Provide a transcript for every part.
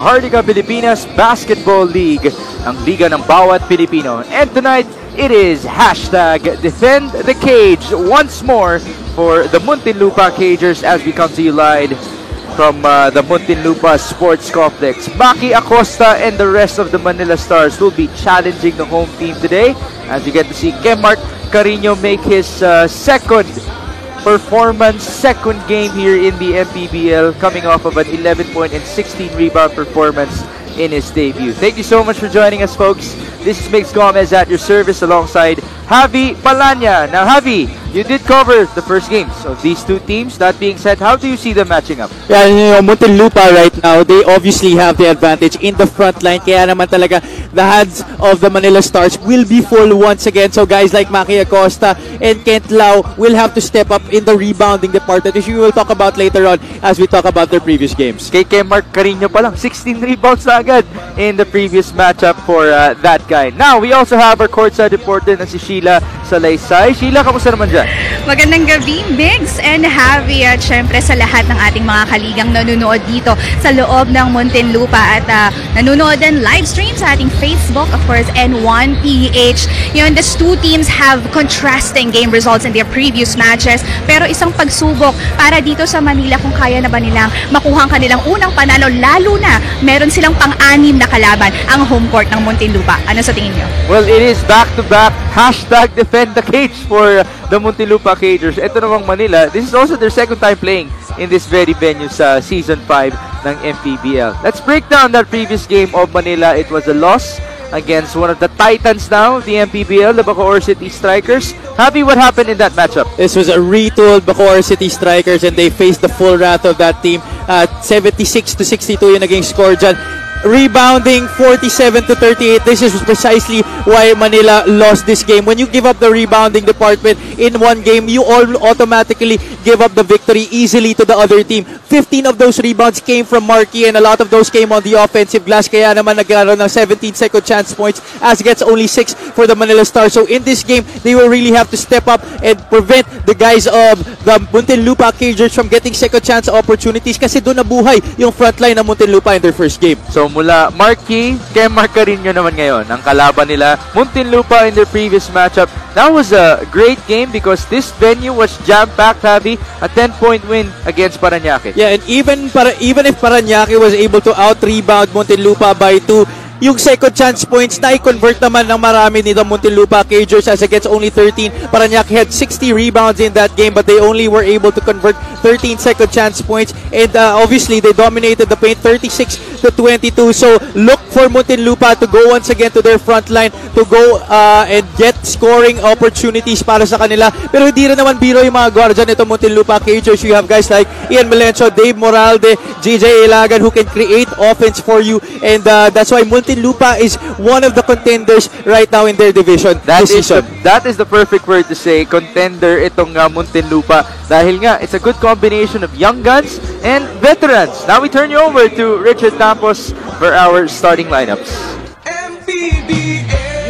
Hardica Pilipinas Basketball League, ang liga ng bawat Pilipino. And tonight, it is hashtag Defend the Cage once more for the Muntinlupa Cagers as we come to you live from the Muntinlupa Sports Complex. Maki Acosta and the rest of the Manila Stars will be challenging the home team today as you get to see Kemart Carino make his second game here in the MPBL, coming off of an 11-point and 16-rebound performance in his debut. Thank you so much for joining us, folks. This is Mix Gomez at your service alongside Javi Palanya. Now, Javi, you did cover the first games of these two teams. That being said, how do you see them matching up? Yeah, Muntinlupa right now, they obviously have the advantage in the front line. Kaya naman talaga, the hands of the Manila Stars will be full once again. So guys like Maki Acosta and Kent Lau will have to step up in the rebounding department, which we will talk about later on as we talk about their previous games. Kay Mark Carino pa lang, 16 rebounds na agad in the previous matchup for that guy. Now, we also have our courtside reporter na si Sheila Salaysay. Sheila, kamusta naman dyan? Magandang gabi, Migs and Javi, at syempre sa lahat ng ating mga kaligang nanonood dito sa loob ng Muntinlupa at nanonood din live stream sa ating Facebook, of course, N1PH. These two teams have contrasting game results in their previous matches, pero isang pagsubok para dito sa Manila kung kaya na ba nilang makuha ang kanilang unang panalo, lalo na meron silang pang-anim na kalaban ang home court ng Muntinlupa. Ano sa tingin nyo? Well, it is back-to-back hashtag Defend the Cage for the Muntinlupa Cagers. Ito namang Manila, this is also their second time playing in this very venue sa Season 5 ng MPBL. Let's break down that previous game of Manila. It was a loss against one of the titans now, the MPBL, the Bacoor City Strikers. Happy, what happened in that matchup? This was a retooled Bacoor City Strikers and they faced the full wrath of that team. 76-62 yung naging score dyan. Rebounding 47-38. This is precisely why Manila lost this game. When you give up the rebounding department in one game, you all automatically give up the victory easily to the other team. 15 of those rebounds came from Marquis and a lot of those came on the offensive glass. Kaya naman nagkaroon ng 17 second chance points as gets only 6 for the Manila Stars. So in this game, they will really have to step up and prevent the guys of the Muntinlupa Cagers from getting second chance opportunities kasi doon nabuhay yung frontline ng Muntinlupa in their first game. So mula Marquis, kay Mark Carino naman ngayon ang kalaban nila Muntinlupa in their previous matchup. That was a great game because this venue was jam-packed, Javi. A 10-point win against Parañaque. Yeah, and even if Parañaque was able to out-rebound Muntinlupa by 2, yung second chance points na i-convert naman ng marami nito Muntinlupa Cagers as against only 13. Parañaque had 60 rebounds in that game but they only were able to convert 13 second chance points and obviously they dominated the paint 36-22. So look for Muntinlupa to go once again to their front line to go and get scoring opportunities para sa kanila. Pero hindi rin naman biro yung mga guardian nito Muntinlupa Cagers. You have guys like Ian Melencio, Dave Moralde, JJ Ilagan who can create offense for you and that's why Muntinlupa is one of the contenders right now in their division this season. That is the perfect word to say, contender itong Muntinlupa dahil nga it's a good combination of young guns and veterans. Now we turn you over to Richard Campos for our starting lineups.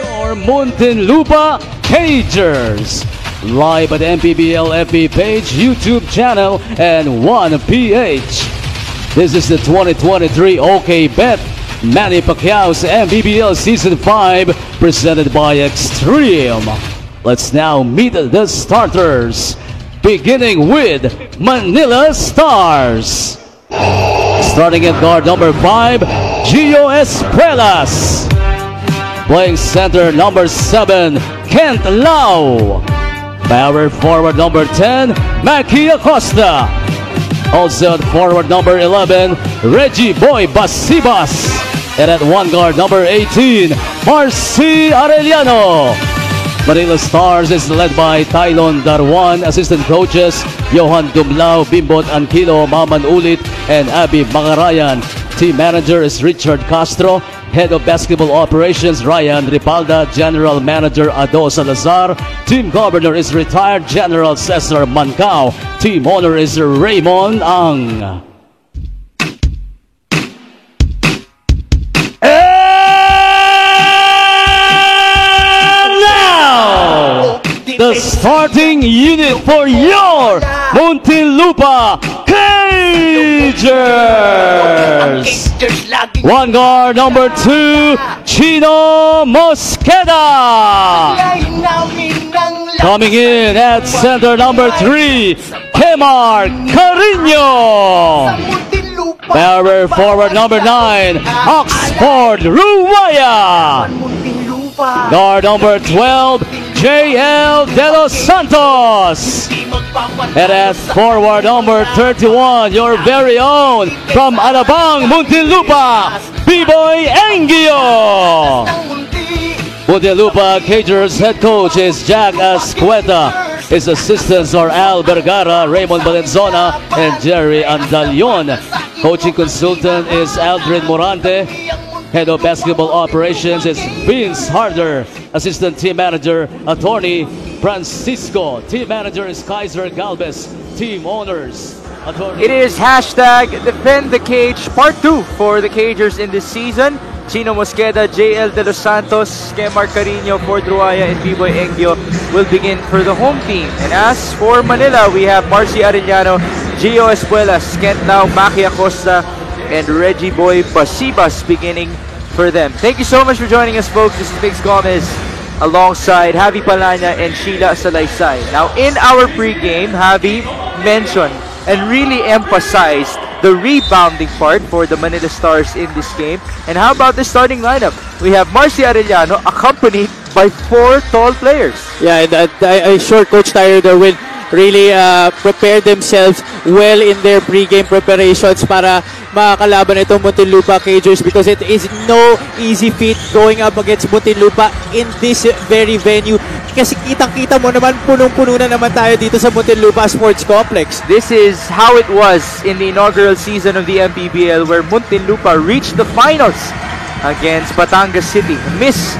Your Muntinlupa Cagers, live at MPBL FB page, YouTube channel, and 1PH. This is the 2023 OK Bet Manny Pacquiao's MPBL Season 5 presented by Extreme. Let's now meet the starters, beginning with Manila Stars. Starting at guard number 5, Gio Espuelas. Playing center number 7, Kent Lau. Power forward number 10, Maki Acosta. Also at forward number 11, Reggie Boy Basibas. And at one guard number 18, Marcy Arellano. Manila Stars is led by Tylon Darwan, assistant coaches Johan Dumlao, Bimbot Anquilo, Maman Ulit, and Abby Mangarayan. Team manager is Richard Castro. Head of Basketball Operations, Ryan Ripalda. General Manager, Ado Salazar. Team Governor is retired General Cesar Mancao. Team Owner is Raymond Ang. And now, the starting unit for your Muntinlupa Cagers. Cagers! One guard, number 2, Chino Mosqueda. Coming in at center, number 3, Kemar Carino. Power forward, number 9, Oxford Ruwaya. Guard number 12, JL De Los Santos. And at forward number 31, your very own from Alabang, Muntinlupa, B-Boy Engio. Muntinlupa Cagers head coach is Jack Ascueta. His assistants are Al Vergara, Raymond Valenzona, and Jerry Andalion. Coaching consultant is Aldrin Morante. Head of basketball operations is Vince Harder. Assistant team manager, attorney Francisco. Team manager is Kaiser Galvez. Team owners, attorney. It is hashtag Defend the Cage Part 2 for the Cagers in this season. Chino Mosqueda, JL De Los Santos, Kemar Carino, Ford Ruaya, and B-Boy Engio will begin for the home team. And as for Manila, we have Marcy Arellano, Gio Espuelas, Kent Lau, Maki Acosta, and Reggie Boy Pasibas beginning for them. Thank you so much for joining us, folks. This is Biggs Gomez alongside Javi Palanya and Sheila Salaysay. Now, in our pregame, Javi mentioned and really emphasized the rebounding part for the Manila Stars in this game. And how about the starting lineup? We have Marcy Arellano accompanied by 4 tall players. Yeah, and I'm sure Coach Tyler will really prepare themselves well in their pre-game preparations para makakalaban itong Muntinlupa Cagers, because it is no easy feat going up against Muntinlupa in this very venue. Kasi kitang-kita mo naman, punong-puno na naman tayo dito sa Muntinlupa Sports Complex. This is how it was in the inaugural season of the MPBL, where Muntinlupa reached the finals against Batangas City. Miss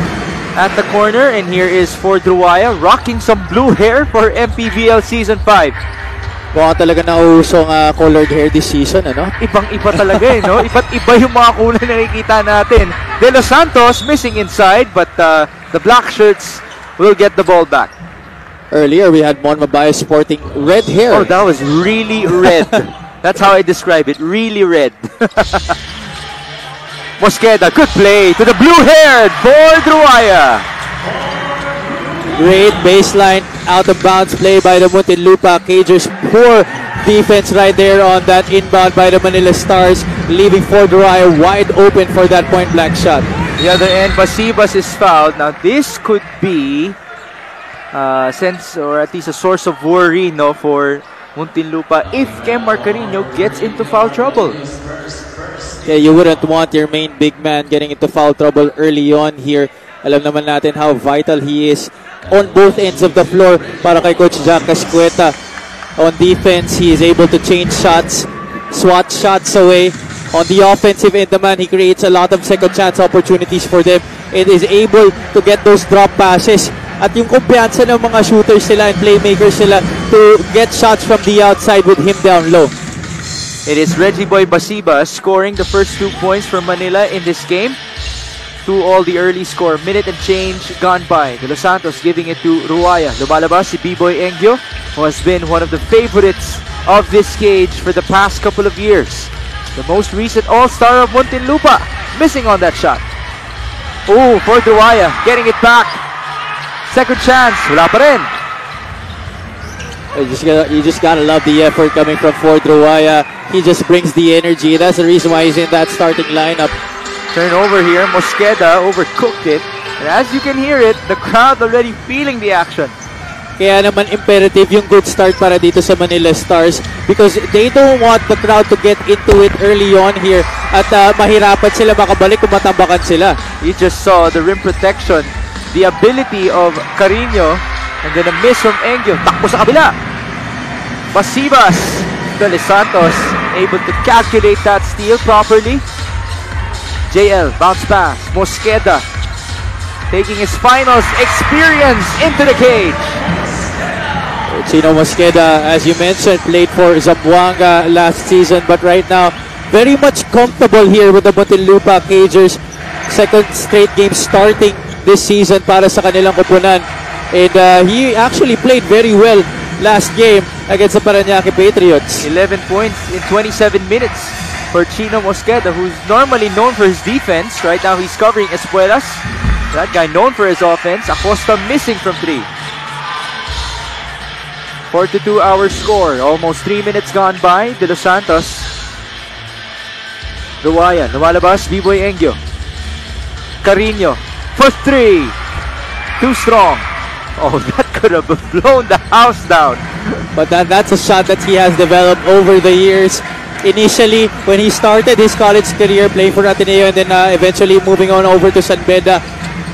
at the corner, and here is Ford Ruaya rocking some blue hair for MPBL Season 5. Mukhang talaga nauusong colored hair this season, ano? Ibang-iba talaga eh, no? Iba't iba yung mga kulay na nakikita natin. De Los Santos missing inside, but the black shirts will get the ball back. Earlier, we had Mon Mabaya sporting red hair. Oh, that was really red. That's how I describe it, really red. Mosqueda, good play to the blue-haired Ford Ruaya. Great baseline out-of-bounds play by the Muntinlupa Cagers. Poor defense right there on that inbound by the Manila Stars, leaving Ford Ruaya wide open for that point-blank shot. The other end, Basibas is fouled. Now, this could be sense, or at least a source of worry, no, for Muntinlupa if Kemar Carino gets into foul trouble. Yeah, you wouldn't want your main big man getting into foul trouble early on here. Alam naman natin how vital he is on both ends of the floor para kay Coach Jack Ascueta. On defense, he is able to change shots, swat shots away. On the offensive end naman, he creates a lot of second chance opportunities for them and is able to get those drop passes. At yung kumpiyansa ng mga shooters nila and playmakers nila to get shots from the outside with him down low. It is Reggie Boy Basibas scoring the first 2 points for Manila in this game. To all the early score, minute and change gone by. De Los Santos giving it to Ruaya. Lumalabas si B-Boy Engio, who has been one of the favorites of this cage for the past couple of years. The most recent all-star of Muntinlupa, missing on that shot. Oh, for Ruaya, getting it back. Second chance, wala pa rin. You just gotta love the effort coming from Ford Ruaya. He just brings the energy. That's the reason why he's in that starting lineup. Turnover here, Mosqueda overcooked it. And as you can hear it, the crowd already feeling the action. Kaya naman imperative yung good start para dito sa Manila Stars, because they don't want the crowd to get into it early on here at mahirapan sila makabalik kung matambakan sila. You just saw the rim protection, the ability of Carino, and then a miss from Engio. Takbo sa kabila. Basibas, De Los Santos able to calculate that steal properly. JL, bounce pass. Mosqueda taking his finals experience into the cage. Chino Mosqueda, as you mentioned, played for Zamboanga last season, but right now, very much comfortable here with the Muntinlupa Cagers. Second straight game starting this season para sa kanilang koponan. And he actually played very well last game against the Parañaque Patriots. 11 points in 27 minutes for Chino Mosqueda, who's normally known for his defense. Right now he's covering Espuelas. That guy known for his offense. Acosta missing from 3. 42-hour score. Almost 3 minutes gone by. De Los Santos. Ruaya. Lumalabas. B-Boy Engyo. Carino. For 3. Too strong. Oh, that could have blown the house down. But that's a shot that he has developed over the years. Initially, when he started his college career playing for Ateneo and then eventually moving on over to San Beda,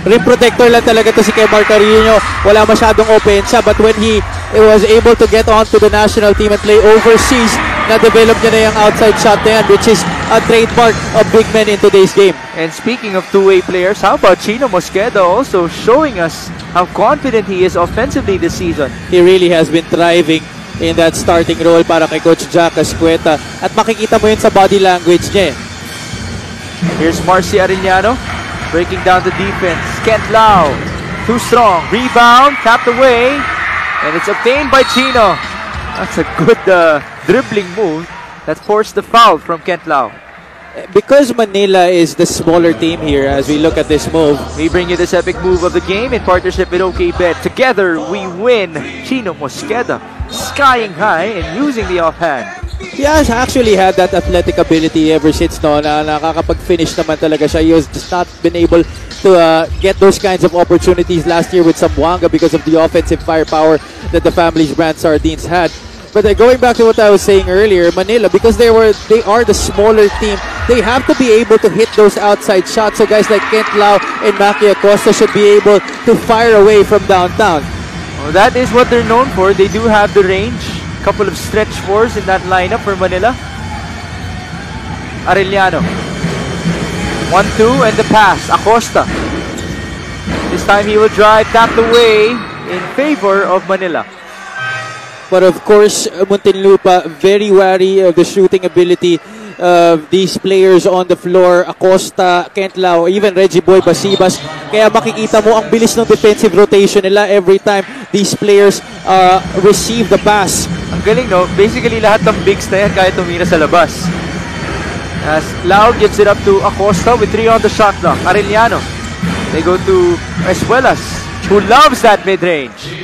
rim protector lang talaga to si Kemar Carino. Wala masyadong opensa, but when he was able to get onto the national team and play overseas, na-develop niya na yung outside shot na yan, which is a trademark of big men in today's game. And speaking of two-way players, how about Chino Mosqueda also showing us how confident he is offensively this season? He really has been thriving in that starting role para kay Coach Jack Ascueta. At makikita mo yun sa body language niya. Here's Marcy Arellano breaking down the defense. Kent Lau, too strong. Rebound, tapped away, and it's obtained by Chino. That's a good dribbling move that forced the foul from Kent Lau. Because Manila is the smaller team here as we look at this move, we bring you this epic move of the game in partnership with OKBet. Together, we win. Chino Mosqueda skying high and using the offhand. He has actually had that athletic ability ever since na nakakapag-finish naman talaga siya. He has just not been able to get those kinds of opportunities last year with Zamboanga because of the offensive firepower that the family's brand Sardines had. But going back to what I was saying earlier, Manila, because they are the smaller team, they have to be able to hit those outside shots. So guys like Kent Lau and Maki Acosta should be able to fire away from downtown. Well, that is what they're known for. They do have the range. Couple of stretch fours in that lineup for Manila. Arellano. 1-2 and the pass. Acosta. This time he will drive, tapped away in favor of Manila. But of course, Muntinlupa very wary of the shooting ability of these players on the floor. Acosta, Kent Lau, even Reggie Boy Basibas. Kaya makikita mo ang bilis ng defensive rotation nila every time these players receive the pass. Ang galing, no? Basically, lahat ng bigs na yan kaya tumira sa labas. As Lau gives it up to Acosta with 3 on the shot clock. Arellano. They go to Espuelas, who loves that mid-range.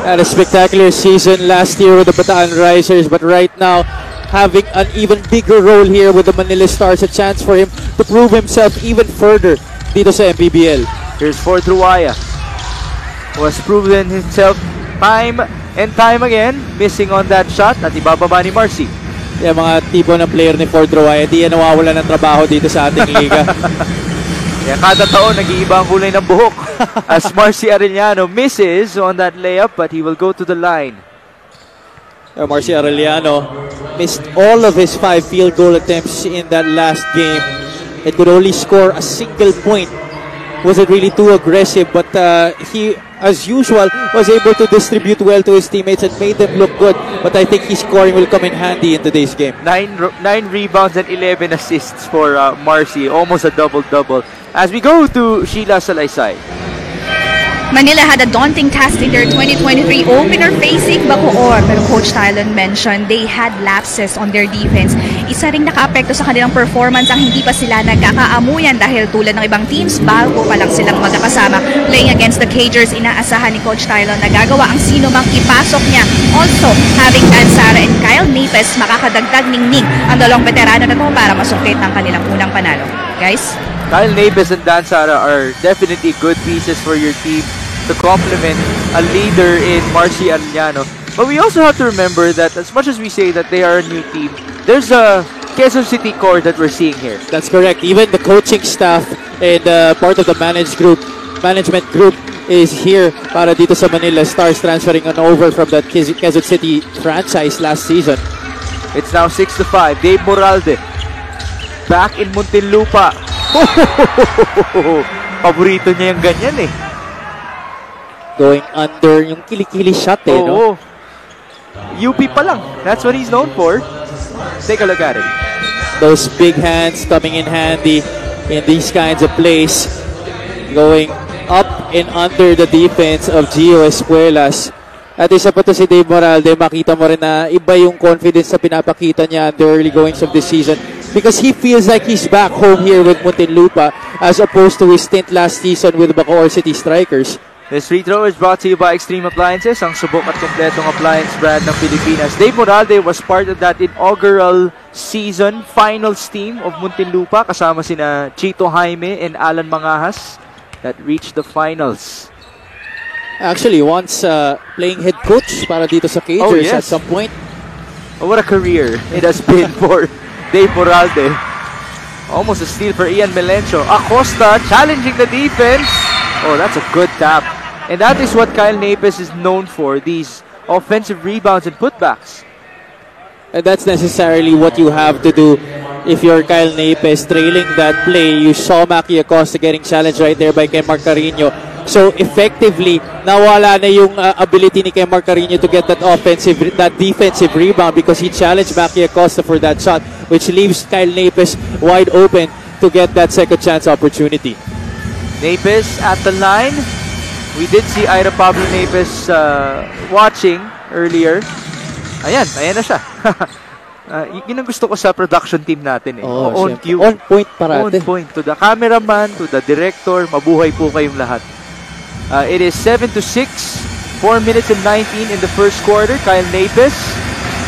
Had a spectacular season last year with the Bataan Risers, but right now having an even bigger role here with the Manila Stars, a chance for him to prove himself even further dito sa MPBL. Here's Ford Ruaya, who has proven himself time and time again, missing on that shot at ibababa ni Marcy. Yeah, mga tipo ng player ni Ford Ruaya, di yan nawawala ng trabaho dito sa ating liga. Kaya kada taon, nag-iiba ang kulay ng buhok. As Marcy Arellano misses on that layup, but he will go to the line. Marcy Arellano missed all of his 5 field goal attempts in that last game. It could only score a single point. Wasn't really too aggressive, but he, as usual, was able to distribute well to his teammates and made them look good. But I think his scoring will come in handy in today's game. 9 rebounds and 11 assists for Marcy, almost a double-double. As we go to Sheila Salaysay. Manila had a daunting task in their 2023 opener facing Bacoor. Pero Coach Tylon mentioned they had lapses on their defense. Isa ring naka-apekto sa kanilang performance ang hindi pa sila nagkakaamuyan dahil tulad ng ibang teams, bago pa lang silang magkakasama. Playing against the Cagers, inaasahan ni Coach Tylon na gagawa ang sino mang ipasok niya. Also, having Dan Sara and Kyle Napes, makakadagdag ningning ang dalawang veterano na to para masungkit ng kanilang unang panalo. Guys? Kyle Napes and Dan Sara are definitely good pieces for your team to complement a leader in Marcy Arellano. But we also have to remember that as much as we say that they are a new team, there's a Quezon City core that we're seeing here. That's correct. Even the coaching staff and part of the management group is here para dito sa Manila Stars, transferring on over from that Quezon City franchise last season. It's now 6-5. Dave Moralde back in Muntinlupa. Paborito niya yung ganyan eh. Going under yung kilikili shot eh, no? UP pa lang. That's what he's known for. Take a look at it. Those big hands coming in handy in these kinds of plays. Going up and under the defense of Gio Espuelas. At isa pa to si Dave Moralde, makita mo rin na iba yung confidence na pinapakita niya in the early goings of this season because he feels like he's back home here with Muntinlupa as opposed to his stint last season with Bacoor City Strikers. This free throw is brought to you by Extreme Appliances, ang subok at kompletong appliance brand ng Pilipinas. Dave Moralde was part of that inaugural season finals team of Muntinlupa kasama sina Chito Jaime and Alan Mangahas that reached the finals. Actually, once playing head coach para dito sa Cagers at some point. Oh, what a career it has been for Dave Moralde. Almost a steal for Ian Melencio. Acosta challenging the defense. Oh, that's a good tap. And that is what Kyle Napes is known for, these offensive rebounds and putbacks. And that's necessarily what you have to do if you're Kyle Napes trailing that play. You saw Maki Acosta getting challenged right there by Kemar Carino. So effectively, nawala na yung ability ni Kemar Carino to get that defensive rebound because he challenged Maki Acosta for that shot, which leaves Kyle Napes wide open to get that second chance opportunity. Napes at the line. We did see Ira Pablo Napes watching earlier. Ayan na siya. Yun ang gusto ko sa production team natin eh. On cue. On point parate. On point. To the cameraman, to the director, mabuhay po kayong lahat. It is 7-6, 4 minutes and 19 in the first quarter. Kyle Napes,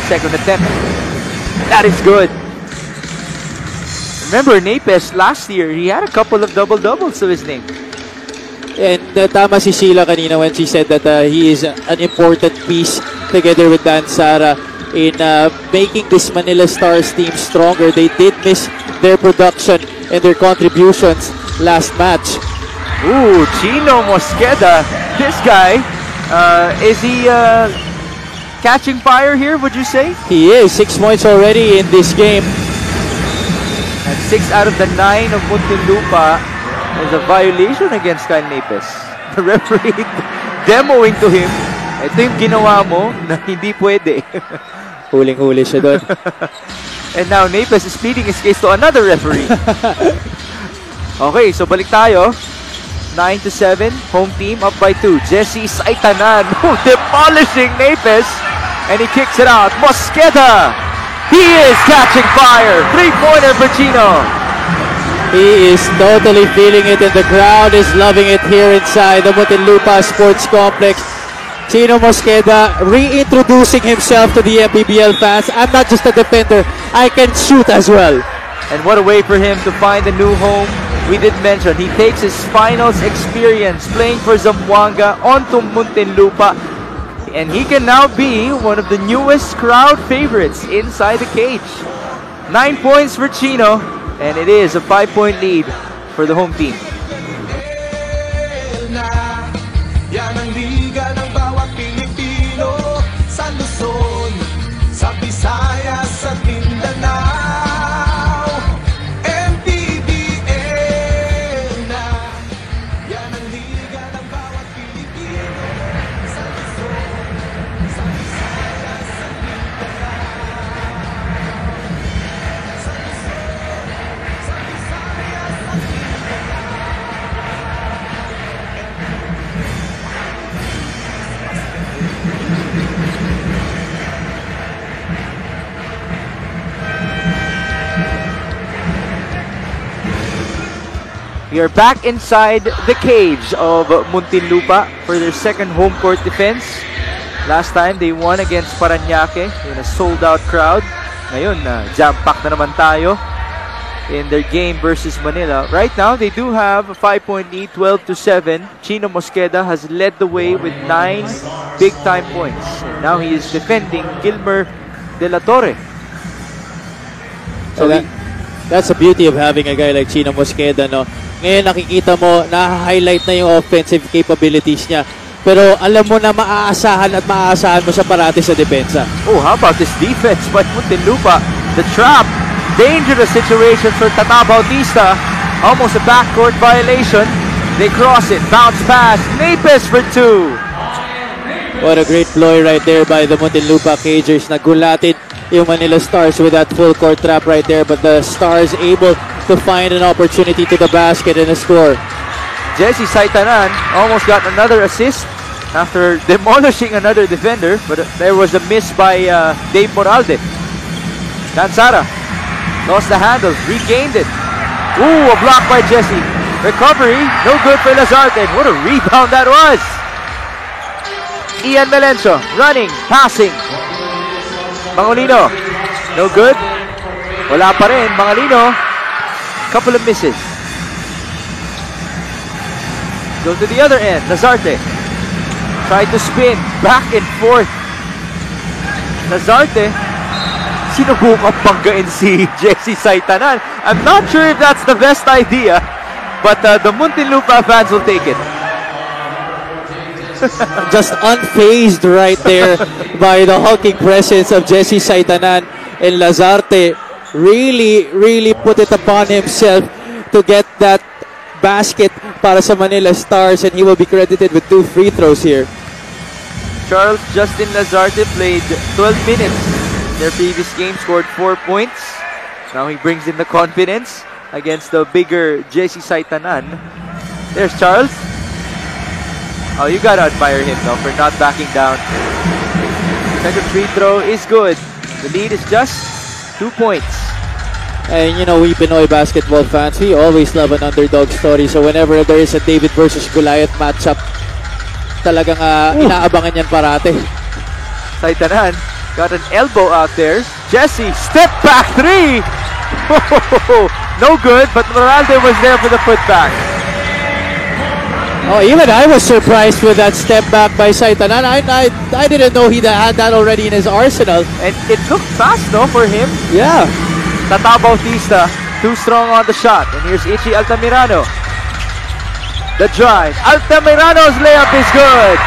second attempt. That is good. Remember, Napes last year, he had a couple of double-doubles to his name. And tama si Sheila kanina when she said that he is an important piece together with Dan Sara in making this Manila Stars team stronger. They did miss their production and their contributions last match. Ooh, Chino Mosqueda. This guy, is he catching fire here, would you say? He is. 6 points already in this game. And 6 out of the 9 of Muntinlupa is a violation against Kyle Napes. The referee demoing to him, ito yung ginawa mo na hindi pwede. Huling-huli siya doon. And now Napes is pleading his case to another referee. Okay, so balik tayo. 9-7, home team up by 2. Jesse Saitanan demolishing Napes, and he kicks it out. Mosqueda, he is catching fire. 3-pointer for Chino. He is totally feeling it, and the crowd is loving it here inside the Muntinlupa Sports Complex. Chino Mosqueda reintroducing himself to the MPBL fans. I'm not just a defender, I can shoot as well. And what a way for him to find a new home. We did mention he takes his finals experience playing for Zamboanga onto Muntinlupa, and he can now be one of the newest crowd favorites inside the cage. 9 points for Chino, and it is a 5-point lead for the home team. Yan ang liga ng bawat Pilipino sa Luzon, sa Visayas, sa Mindanao. MPBL na. Yan ang liga ng bawat Pilipino sa Luzon, sa Visayas, sa Mindanao. Sa Luzon, sa Visayas, sa Mindanao. We are back inside the cage of Muntinlupa for their second home court defense. Last time, they won against Parañaque in a sold-out crowd. Ngayon, jam-pack na naman tayo in their game versus Manila. Right now, they do have a 5-point lead, 12-7. Chino Mosqueda has led the way with 9 big-time points. And now he is defending Gilmer De La Torre. So that's the beauty of having a guy like Chino Mosqueda, no? Ngayon nakikita mo, na-highlight na yung offensive capabilities niya. Pero alam mo na maaasahan mo siya parati sa depensa. Oh, how about this defense by Muntinlupa? The trap. Dangerous situation for Tata Bautista. Almost a backcourt violation. They cross it. Bounce pass. Napes for 2. What a great ploy right there by the Muntinlupa Cagers. Nagulatin yung Manila Stars with that full court trap right there. But the Stars able to find an opportunity to the basket and a score. Jesse Saitanan almost got another assist after demolishing another defender, but there was a miss by Dave Moralde. Dansara lost the handle, regained it. Ooh, a block by Jesse. Recovery, no good for Lazarte. What a rebound that was! Ian Melencio running, passing. Mangolino, no good. Wala pa rin, Mangolino. Couple of misses. Go to the other end, Lazarte. Tried to spin, back and forth. Lazarte, sinubukang panggain si Jesse Saitanan. I'm not sure if that's the best idea, but the Muntinlupa fans will take it. Just unfazed right there by the hulking presence of Jesse Saitanan, and Lazarte really put it upon himself to get that basket para sa Manila Stars, and he will be credited with 2 free throws here. Charles Justin Lazarte played 12 minutes in their previous game, scored 4 points. Now he brings in the confidence against the bigger Jesse Saitanan. There's Charles. Oh, you gotta admire him though for not backing down. Second free throw is good. The lead is just 2 points. And you know, we Pinoy basketball fans, we always love an underdog story. So whenever there is a David versus Goliath matchup, talagang inaabangan yan parate. Saitanan got an elbow out there. Jesse, step back 3! No good, but Moralde was there for the putback. Oh, even I was surprised with that step back by Saitanan. I didn't know he had that already in his arsenal. And it looked fast, no, for him. Yeah. Tata Bautista, too strong on the shot. And here's Ichi Altamirano. The drive. Altamirano's layup is good.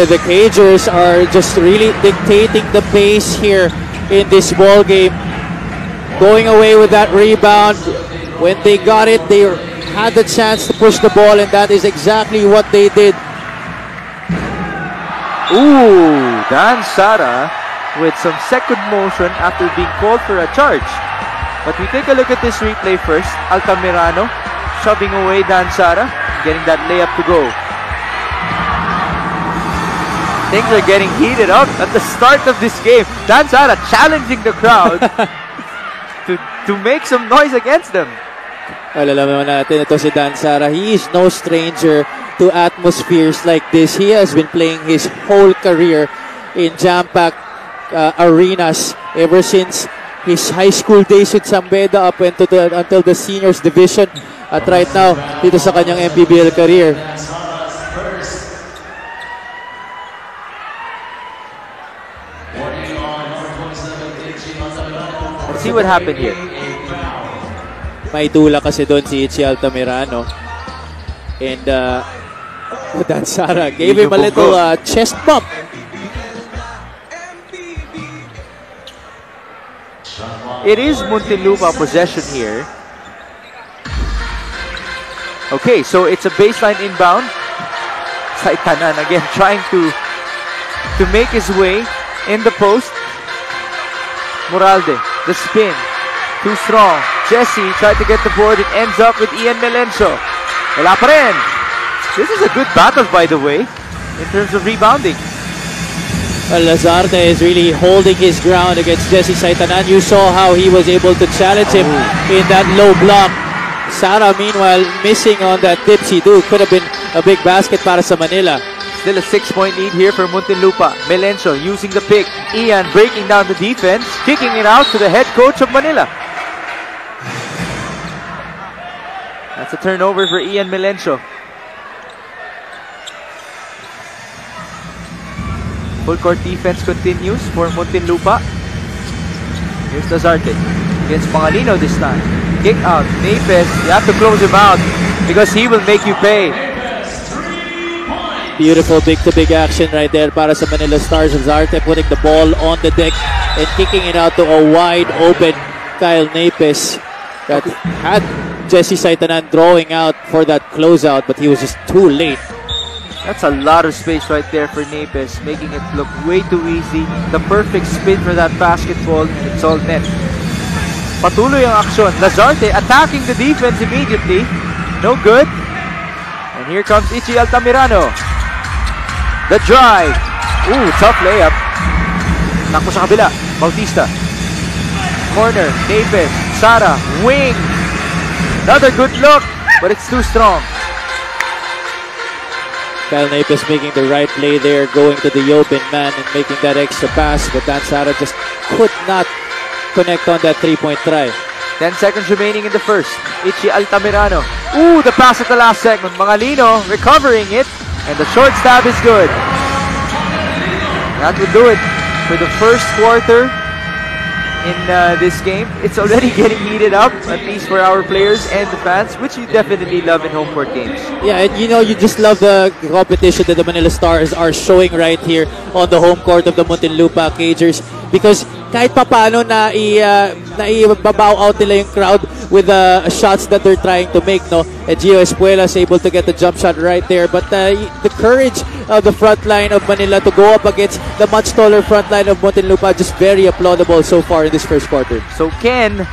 And the Cagers are just really dictating the pace here in this ball game. Going away with that rebound. When they got it, they had the chance to push the ball, and that is exactly what they did. Ooh, Dansara with some second motion after being called for a charge. But we take a look at this replay first. Altamirano shoving away Dansara, getting that layup to go. Things are getting heated up at the start of this game. Dansara challenging the crowd to make some noise against them. Alalaman natin, ito si Dansara. He is no stranger to atmospheres like this. He has been playing his whole career in jam-packed arenas ever since his high school days with Sambeda up until the seniors division. At right now, dito sa kanyang MPBL career. Let's see what happened here. May tula kasi doon si Ichi Altamirano. And Dansara gave him a little chest bump. It is Muntinlupa possession here. Okay, so it's a baseline inbound. Saitanan again trying to make his way in the post. Moralde, the spin. Too strong. Jesse tried to get the board. It ends up with Ian Melencio. Wala pa rin. This is a good battle, by the way, in terms of rebounding. Well, Lazarte is really holding his ground against Jesse Saitanan. You saw how he was able to challenge him in that low block. Sara, meanwhile, missing on that tipsy do. Could have been a big basket para sa Manila. Still a 6-point lead here for Muntinlupa. Melencio using the pick. Ian breaking down the defense, kicking it out to the head coach of Manila. That's a turnover for Ian Melencio. Full court defense continues for Muntinlupa. Here's Lazarte against Pangalino this time. Kick out. Napes, you have to close him out because he will make you pay. Beautiful big-to-big action right there para sa Manila Stars. Lazarte putting the ball on the deck and kicking it out to a wide-open Kyle Napes that had Jesse Saitanan drawing out for that closeout, but he was just too late. That's a lot of space right there for Napes, making it look way too easy. The perfect spin for that basketball, and it's all net. Patuloy ang aksyon. Lazarte attacking the defense immediately. No good. And here comes Ichi Altamirano. The drive. Ooh, tough layup. Takbo sa kabila. Bautista. Corner. Napes. Sara. Wing. Another good look, but it's too strong. Kyle Napes making the right play there, going to the open man and making that extra pass, but Dan Sara just could not connect on that three-point try. 10 seconds remaining in the first. Ichi Altamirano. Ooh, the pass at the last segment. Mangalino recovering it, and the short stab is good. That would do it for the first quarter in this game. It's already getting heated up, at least for our players and the fans, which you definitely love in home court games. Yeah, and you just love the competition that the Manila Stars are showing right here on the home court of the Muntinlupa Cagers, because kahit papaano naibabaw out nila yung crowd with the shots that they're trying to make, no? And Gio Espuela is able to get the jump shot right there, but the courage of the front line of Manila to go up against the much taller front line of Muntinlupa, just very applaudable so far in this first quarter. So Ken,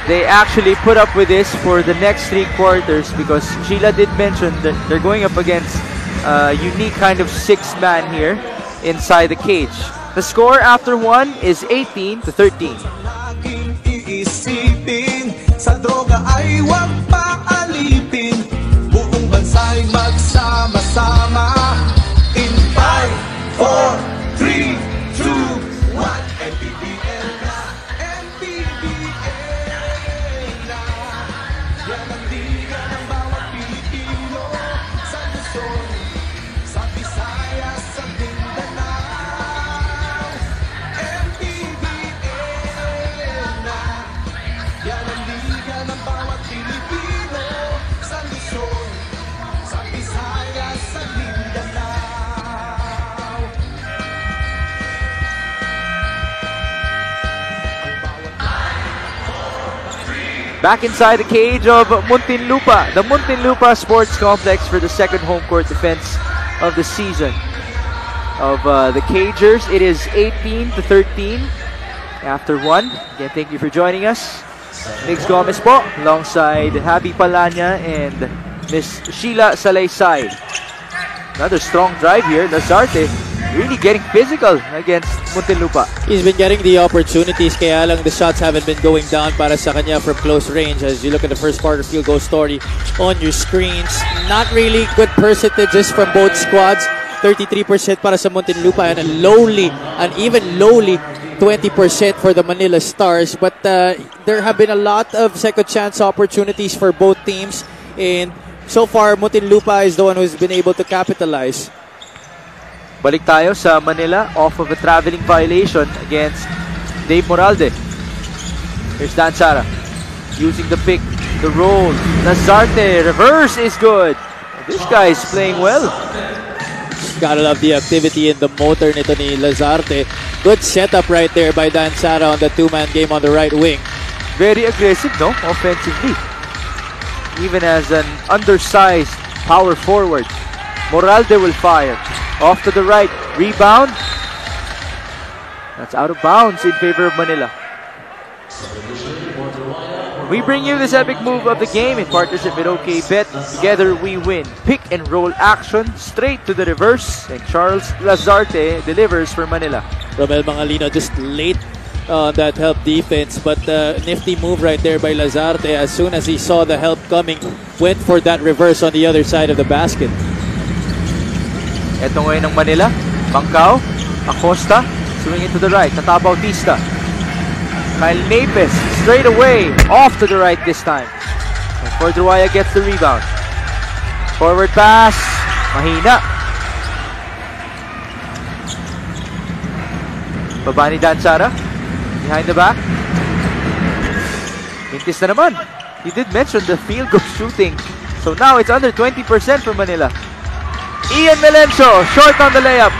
they actually put up with this for the next 3 quarters, because Sheila did mention that they're going up against a unique kind of 6-man here inside the cage. The score after 1 is 18-13. Laging iisipin, sa droga ay huwag paalipin. Buong bansa'y magsama-sama. In 5, 4, 3, 2, 1. MPBL na, MPBL na. Yan ang liga ng bawat Pilipino. Sa Luzon, sa Visayas, sa Mindanao. MPBL na. Yan ang liga ng bawat Pilipino. Sa Luzon, sa Visayas, sa Mindanao. Back inside the cage of Muntinlupa, the Muntinlupa Sports Complex, for the second home court defense of the season of the Cagers. It is 18-13 after 1. Again, thank you for joining us. Migs Gomez po, alongside Javi Palanya and Miss Sheila Salaysay. Another strong drive here. Lazarte really getting physical against Muntinlupa. He's been getting the opportunities, kaya lang the shots haven't been going down para sa kanya from close range. As you look at the first quarter field goal story on your screens, not really good percentages from both squads. 33% para sa Muntinlupa and an even lowly 20% for the Manila Stars. But there have been a lot of second chance opportunities for both teams, and so far Muntinlupa is the one who's been able to capitalize. Balik tayo sa Manila off of a traveling violation against Dave Moralde. Here's Dan Sara using the pick, the roll. Lazarte, reverse is good. This guy is playing well. Gotta love the activity in the motor nito ni Lazarte. Good setup right there by Dan Sara on the 2-man game on the right wing. Very aggressive, no? Offensively. Even as an undersized power forward. Moralde will fire. Off to the right. Rebound. That's out of bounds in favor of Manila. We bring you this epic move of the game in partnership with OK Bet. Together we win. Pick and roll action straight to the reverse. And Charles Lazarte delivers for Manila. Romel Mangalino just late on that help defense, but nifty move right there by Lazarte. As soon as he saw the help coming, went for that reverse on the other side of the basket. Ito ngayon ng Manila. Bangkao. Acosta. Swing it to the right. Tata Bautista. Kyle Napes. Straight away. Off to the right this time. And Cordruaya gets the rebound. Forward pass. Mahina. Baba ni Dan Sara. Behind the back. Mintis na naman. He did mention the field goal shooting. So now it's under 20% for Manila. Ian Melencio, short on the layup.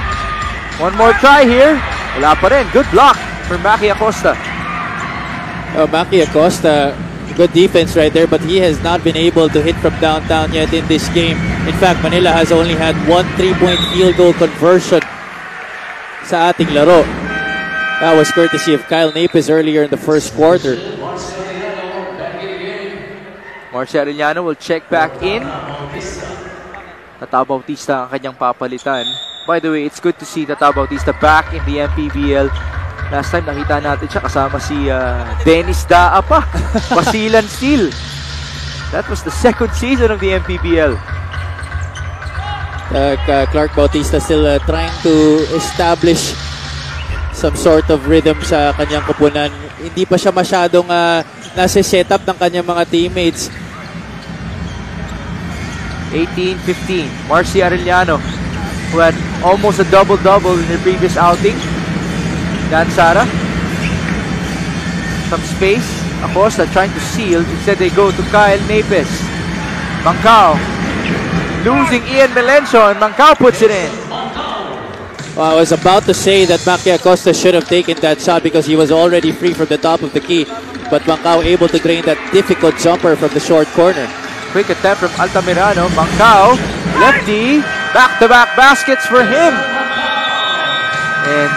One more try here. Wala pa rin. Good block for Maki Acosta. Maki Acosta, good defense right there, but he has not been able to hit from downtown yet in this game. In fact, Manila has only had 1 3-point field goal conversion sa ating laro. That was courtesy of Kyle Napes earlier in the first quarter. Marcia Arellano will check back in. Tata Bautista ang kanyang papalitan. By the way, it's good to see Tata Bautista back in the MPBL. Last time nakita natin siya kasama si Dennis Daa pa. Basilan Steel. That was the second season of the MPBL. Clark Bautista still trying to establish some sort of rhythm sa kanyang kupunan. Hindi pa siya masyadong nasa setup ng kanyang mga teammates. 18-15. Marcy Arellano, who had almost a double-double in their previous outing. Dan Sara. Some space. Acosta trying to seal. Instead they go to Kyle Napes. Mancao. Losing Ian Melencio, and Mancao puts it in. Well, I was about to say that Maki Acosta should have taken that shot because he was already free from the top of the key. But Mancao able to drain that difficult jumper from the short corner. Quick attempt from Altamirano. Mancao, lefty, back-to-back baskets for him. And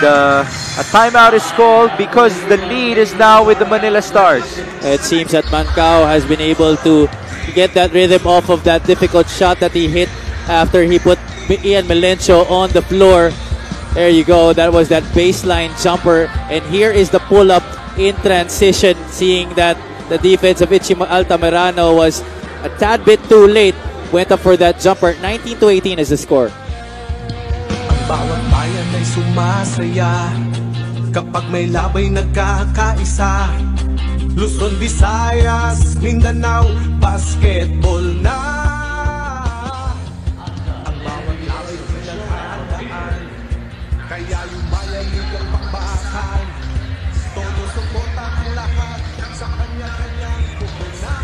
a timeout is called because the lead is now with the Manila Stars. It seems that Mancao has been able to get that rhythm off of that difficult shot that he hit after he put Ian Melencio on the floor. There you go. That was that baseline jumper. And here is the pull-up in transition, seeing that the defense of Ichimo Altamirano was a tad bit too late. Went up for that jumper. 19-18 is the score. Ang bawat bayan ay sumasaya kapag may labay nagkakaisa. Luzon, Visayas, Mindanao, basketball na. Ang bawat labay pinaghandaan, kaya yung bayan nilang pakbakan. Todo suporta ang lahat sa kanya-kanyang pupunan.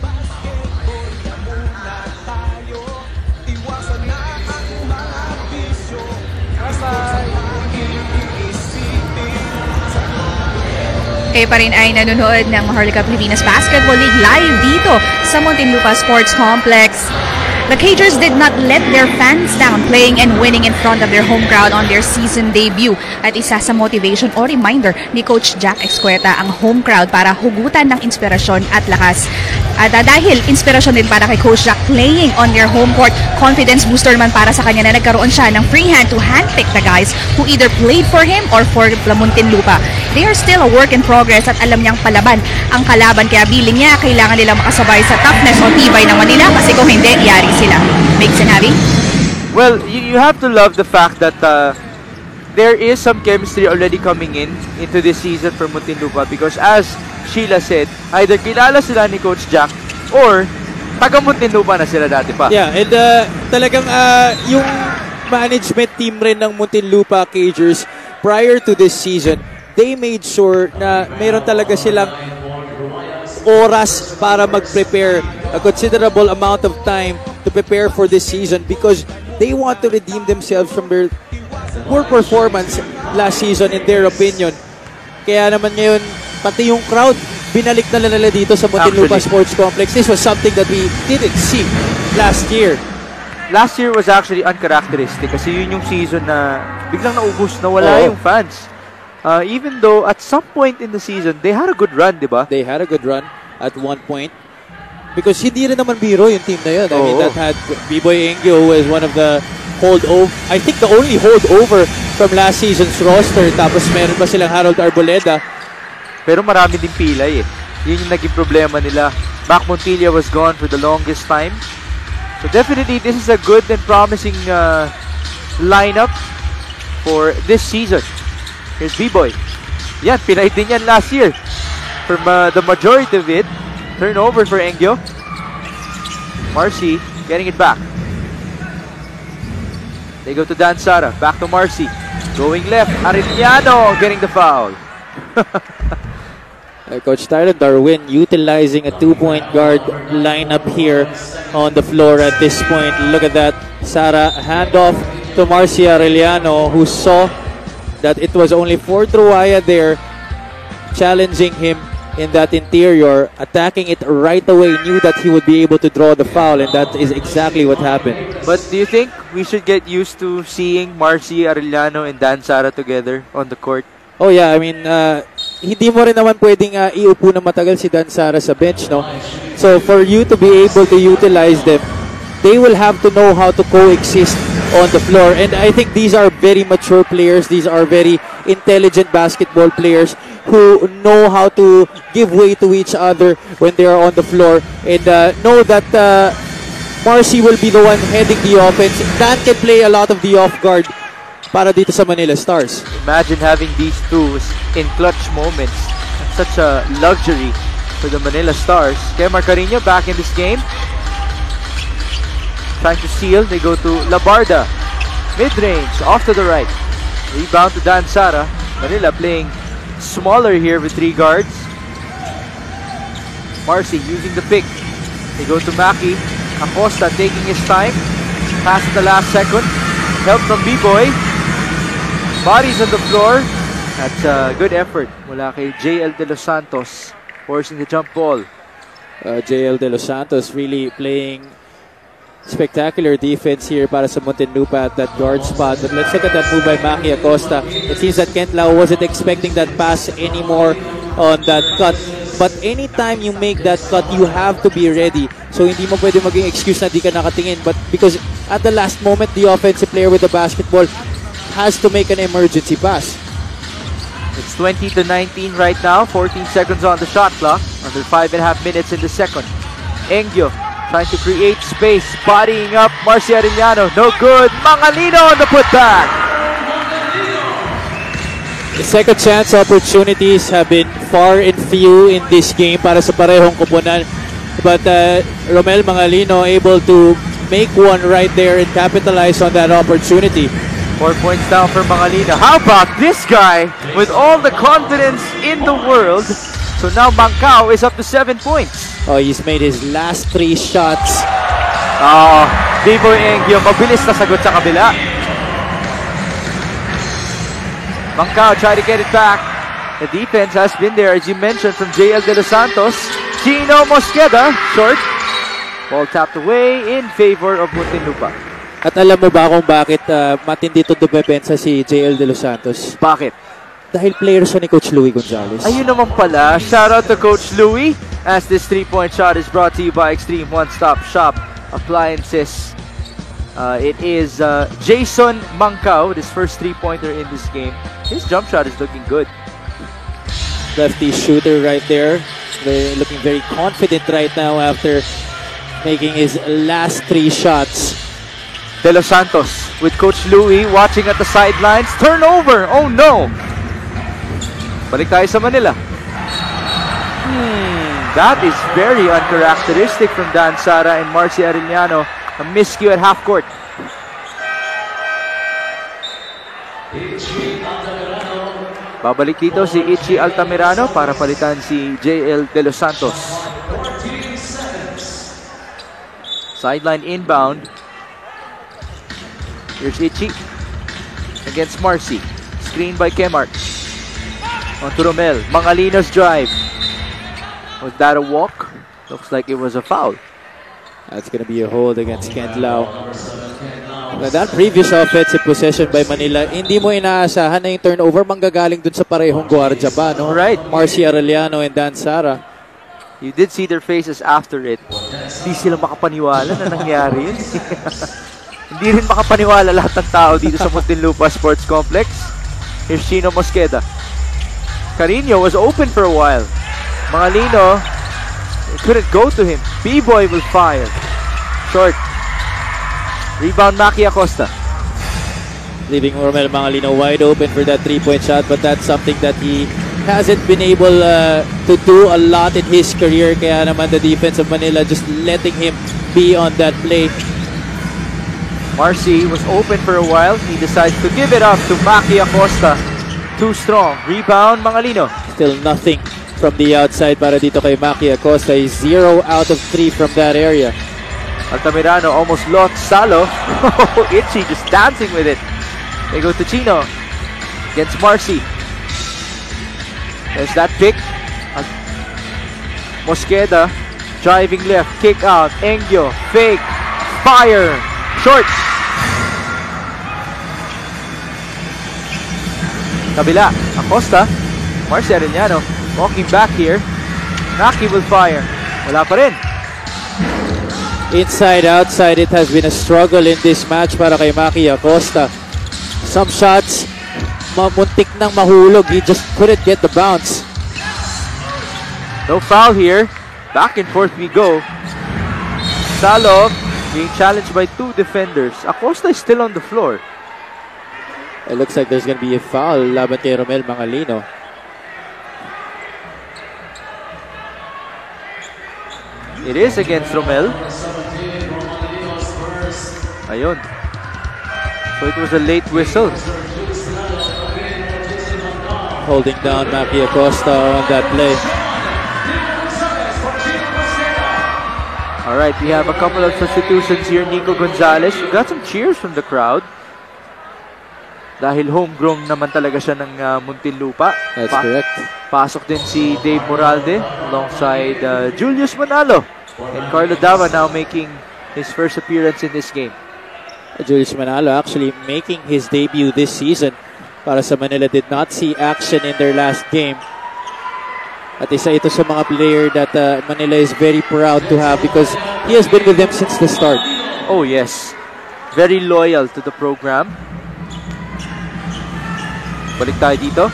Basketball na muna tayo, iwasan na ang mga bisyo. Kayo pa rin ay nanonood ng Maharlika Pilipinas Basketball League live dito sa Muntinlupa Sports Complex. The Cagers did not let their fans down, playing and winning in front of their home crowd on their season debut. At isa sa motivation o reminder ni Coach Jack Escueta ang home crowd para hugutan ng inspirasyon at lakas. At dahil inspirasyon din para kay Coach Jack playing on their home court, confidence booster naman para sa kanya na nagkaroon siya ng free hand to handpick the guys who either played for him or for Muntinlupa. They are still a work in progress at alam niyang palaban ang kalaban, kaya biling niya kailangan nilang makasabay sa toughness o tibay ng Manila kasi kung hindi, yari sila. Make sense, Javi? Well, you have to love the fact that there is some chemistry already coming into this season for Muntinlupa because as Sheila said, either kilala sila ni Coach Jack or taga Muntinlupa na sila dati pa. Yeah, and talagang yung management team rin ng Muntinlupa Cagers prior to this season, they made sure na meron talaga silang oras para mag-prepare, a considerable amount of time to prepare for this season because they want to redeem themselves from their poor performance last season in their opinion. Kaya naman ngayon, pati yung crowd, binalik na nila dito sa Muntinlupa Sports Complex. This was something that we didn't see last year. Last year was actually uncharacteristic kasi yun yung season na biglang naubos, nawala yung fans. Even though at some point in the season, they had a good run, di ba? They had a good run at one point. Because hindi rin naman biro yung team na yun. I mean, that had B-Boy Engyo, who is one of the holdover, I think the only holdover from last season's roster. Tapos meron pa silang Harold Arboleda. Pero marami din pilay eh. Yun yung naging problema nila. Mac Montilla was gone for the longest time. So definitely, this is a good and promising lineup for this season. Here's B-Boy. Yan, pinay din yan last year. For the majority of it, turnover for Engyo. Marcy getting it back. They go to Dan Sara. Back to Marcy. Going left. Arellano getting the foul. Coach Tyler Darwin utilizing a two-point guard lineup here on the floor at this point. Look at that. Sara handoff to Marcy Arellano, who saw that it was only Ford Ruaya there challenging him in that interior, attacking it right away, knew that he would be able to draw the foul, and that is exactly what happened. But do you think we should get used to seeing Marcy Arellano and Dan Sara together on the court? Oh yeah, I mean, hindi mo rin naman pwedeng iupo na matagal si Dan Sara sa bench, no? So for you to be able to utilize them, they will have to know how to coexist on the floor. And I think these are very mature players. These are very intelligent basketball players who know how to give way to each other when they are on the floor. And know that Marcy will be the one heading the offense. Dan can play a lot of the off guard para dito sa Manila Stars. Imagine having these two in clutch moments. Such a luxury for the Manila Stars. Kemar Carino back in this game. Trying to steal. They go to Labarda. Mid-range. Off to the right. Rebound to Dan Sara. Manila playing smaller here with 3 guards. Marcy using the pick. They go to Maki. Acosta taking his time. Pass at the last second. Help from B-Boy. Bodies on the floor. That's a good effort mula kay JL De Los Santos forcing the jump ball. JL De Los Santos really playing spectacular defense here para sa Muntinlupa at that guard spot. But let's look at that move by Maki Acosta. It seems that Kent Lau wasn't expecting that pass anymore on that cut. But anytime you make that cut, you have to be ready. So hindi mo pwede maging excuse na di ka nakatingin. But because at the last moment, the offensive player with the basketball has to make an emergency pass. It's 20-19 right now. 14 seconds on the shot clock. Under 5.5 minutes in the second. Engyo trying to create space. Bodying up Marcy Arellano. No good. Mangalino on the putback. The second chance opportunities have been far and few in this game para sa parehong koponan. But Romel Mangalino able to make one right there and capitalize on that opportunity. 4 points down for Mangalino. How about this guy with all the confidence in the world? So now Mancao is up to 7 points. Oh, he's made his last 3 shots. B-Boy Engyo, mabilis na sagot sa kabila. Mancao try to get it back. The defense has been there, as you mentioned, from JL De Los Santos. Chino Mosqueda, short. Ball tapped away in favor of Muntinlupa. At alam mo ba kung bakit matindi itong dumepensa si JL De Los Santos? Bakit? Dahil player siya ni Coach Louie Gonzalez. Ayun naman pala. Shout out to Coach Louie as this 3-point shot is brought to you by Extreme One-Stop Shop Appliances. It is Jason Mancao, his first 3-pointer in this game. His jump shot is looking good. Lefty shooter right there. They're looking very confident right now after making his last 3 shots. De Los Santos with Coach Louie watching at the sidelines. Turnover! Oh no! Balik tayo sa Manila. That is very uncharacteristic from Dan Sara and Marcy Arellano. A miscue at half court. Babalik dito si Ichi Altamirano para palitan si JL De Los Santos. Sideline inbound. Here's Ichi against Marcy. Screen by Kemart. On to Romel. Mangalino's drive. Was that a walk? Looks like it was a foul. That's going to be a hold against Kent Lau. That previous offensive possession by Manila, hindi mo inaasahan na yung turnover manggagaling dun sa parehong guardia ba, no? Right. Marcy Arellano and Dan Sara. You did see their faces after it. Hindi sila makapaniwala na nangyari yun. Hindi rin makapaniwala lahat ng tao dito sa Muntinlupa Sports Complex. Here's Chino Mosqueda. Carino was open for a while. Mangalino couldn't go to him. B-Boy will fire. Short. Rebound Maki Acosta. Leaving Romel Mangalino wide open for that 3-point shot, but that's something that he hasn't been able to do a lot in his career. Kaya naman the defense of Manila just letting him be on that play. Marcy was open for a while. He decides to give it up to Maki Acosta. Too strong. Rebound Mangalino. Still nothing from the outside para dito kay Maki Acosta. He's 0 out of 3 from that area. Altamirano almost lost Salo. Itchy just dancing with it. They go to Chino against Marcy. There's that pick. Mosqueda driving left, kick out. Engyo, fake, fire, short. Kabila, Acosta. Marcy Arellano walking back here. Naki will fire. Wala pa rin. Inside, outside, it has been a struggle in this match para kay Maki Acosta. Some shots, muntik nang mahulog. He just couldn't get the bounce. No foul here. Back and forth we go. Salov being challenged by two defenders. Acosta is still on the floor. It looks like there's gonna be a foul laban kay Romel Mangalino. It is against Romel. Ayun. So it was a late whistle. Holding down Maki Acosta on that play. Alright, we have a couple of substitutions here. Nico Gonzalez. We got some cheers from the crowd. Dahil homegrown naman talaga siya ng Muntinlupa. That's correct. Pasok din si Dave Moralde alongside Julius Manalo. And Carlo Dava now making his first appearance in this game. Julius Manalo actually making his debut this season. Para sa Manila, did not see action in their last game. At isa ito sa mga player that Manila is very proud to have because he has been with them since the start. Oh yes, very loyal to the program. Balik tayo dito.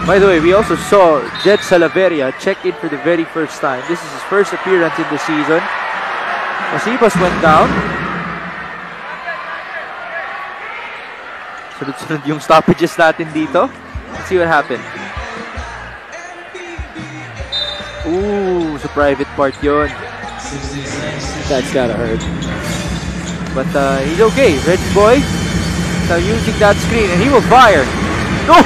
By the way, we also saw Jed Salaveria check in for the very first time. This is his first appearance in the season. Masibas went down. Sunod-sunod yung stoppages natin dito. Let's see what happened. Ooh, sa private part yun. That's gotta hurt. But he's okay. Reggie Boy now using that screen and he will fire. No!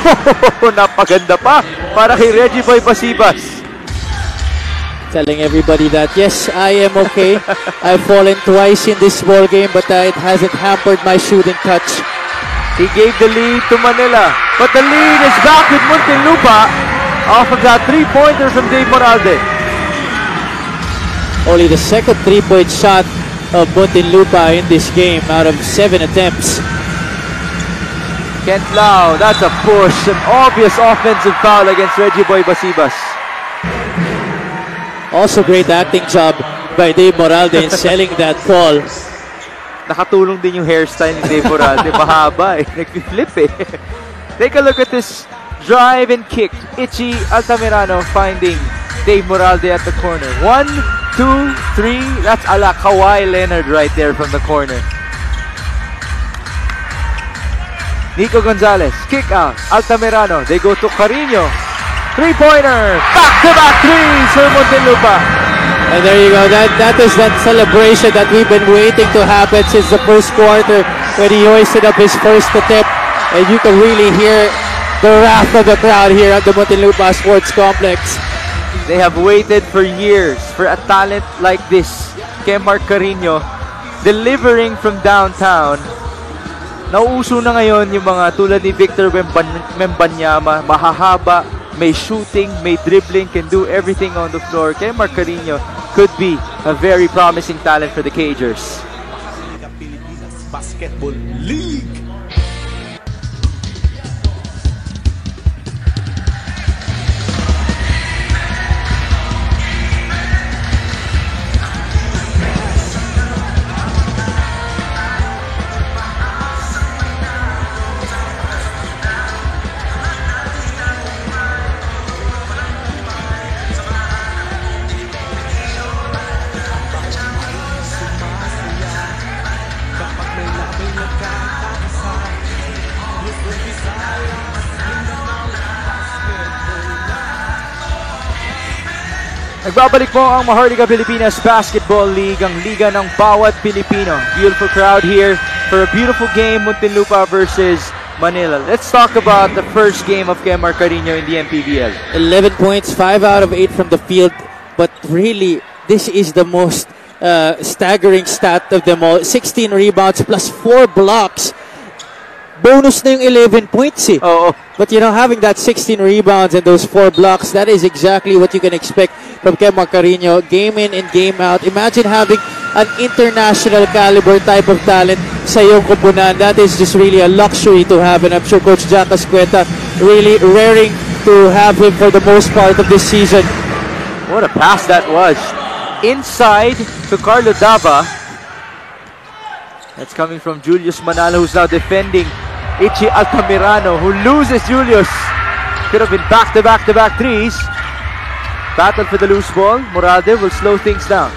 Napaganda pa para kay Reggie Boy Basibas. Telling everybody that, yes, I am okay. I've fallen twice in this ball game, but it hasn't hampered my shooting touch. He gave the lead to Manila, but the lead is back with Muntinlupa off of that three-pointer from Dave Moralde. Only the second three-point shot of Muntinlupa in this game out of 7 attempts. Kent Lau, that's a push, an obvious offensive foul against Reggie Boy Basibas. Also great acting job by Dave Moralde in selling that call. Nakatulong din yung hairstyle ni Dave Moralde. Mahaba eh. Nag-flip eh. Take a look at this drive and kick. Ichi Altamirano finding Dave Moralde at the corner. 1, 2, 3. That's a la Kawhi Leonard right there from the corner. Nico Gonzalez, kick out. Altamirano, they go to Carino. Three-pointer. Back-to-back threes for Muntinlupa. And there you go. That is that celebration that we've been waiting to happen since the first quarter when he hoisted up his first attempt. And you can really hear the wrath of the crowd here at the Muntinlupa Sports Complex. They have waited for years for a talent like this. Kay Mark Carino, delivering from downtown. Nauuso na ngayon yung mga tulad ni Victor Membanyama, mahahaba, may shooting, may dribbling, can do everything on the floor. Kay Mark Carino could be a very promising talent for the Cagers. Pilipinas Basketball League. Nagbabalik po ang Maharlika Pilipinas Basketball League, ang liga ng bawat Pilipino. Beautiful crowd here for a beautiful game, Muntinlupa versus Manila. Let's talk about the first game of Kemar Carino in the MPBL. 11 points, 5 out of 8 from the field. But really, this is the most staggering stat of them all. 16 rebounds plus 4 blocks. Bonus na yung 11 points eh. Oo. But you know, having that 16 rebounds and those 4 blocks, that is exactly what you can expect from Kemar Carino. Game in and game out. Imagine having an international caliber type of talent sa iyong kupunan. That is just really a luxury to have. And I'm sure Coach Jack Ascueta really raring to have him for the most part of this season. What a pass that was. inside to Carlo Dava. That's coming from Julius Manalo, who's now defending Ichi Altamirano, who loses Julius. Could have been back-to-back threes. Battle for the loose ball. Moralde will slow things down.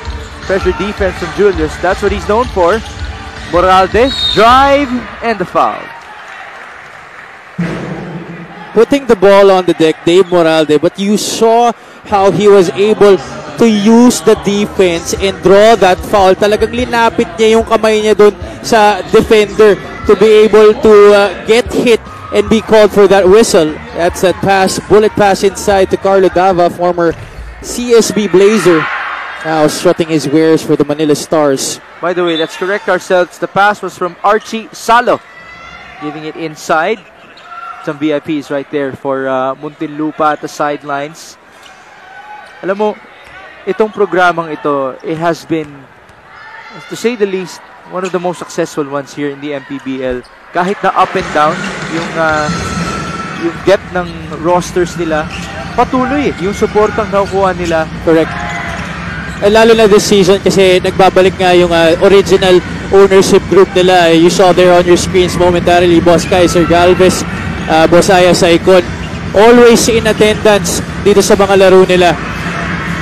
Pressure defense from Julius. That's what he's known for. Moralde, drive, and the foul. Putting the ball on the deck, Dave Moralde, but you saw how he was able to use the defense and draw that foul. Talagang linapit niya yung kamay niya doon sa defender to be able to get hit and be called for that whistle. That's that pass, bullet pass inside to Carlo Dava, former CSB Blazer, now strutting his wares for the Manila Stars. By the way, let's correct ourselves. The pass was from Archie Salo, giving it inside. Some VIPs right there for Muntinlupa at the sidelines. Alam mo, itong programang ito, it has been, to say the least, one of the most successful ones here in the MPBL. Kahit na up and down, yung depth ng rosters nila, patuloy yung supportang nakukuha nila. Correct. Lalo na this season kasi nagbabalik nga yung original ownership group nila. You saw there on your screens momentarily, Boss Kaiser Galvez, Boss Aya Saicon, always in attendance dito sa mga laro nila.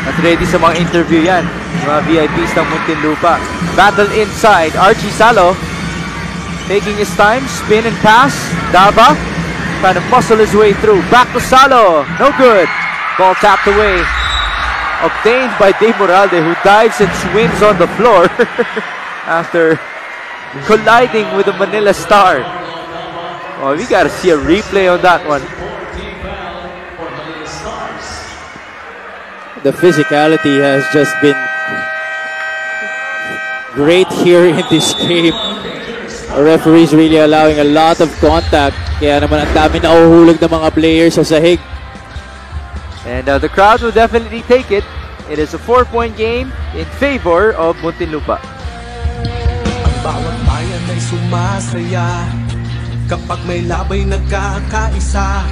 At ready sa mga interview yan, mga VIPs ng Muntinlupa. Battle inside, Archie Salo taking his time, spin and pass. Dava trying to muscle his way through. Back to Salo, no good. Ball tapped away. Obtained by Dave Moralde, who dives and swims on the floor after colliding with the Manila Star. Oh, we gotta see a replay on that one. The physicality has just been great here in this game. Our referees really allowing a lot of contact. Kaya naman ang dami na uhuhulog ng mga players sa sahig. And the crowd will definitely take it. It is a 4-point game in favor of Muntinlupa. Ang bawat bayan ay sumasaya kapag may labay nagkakaisa.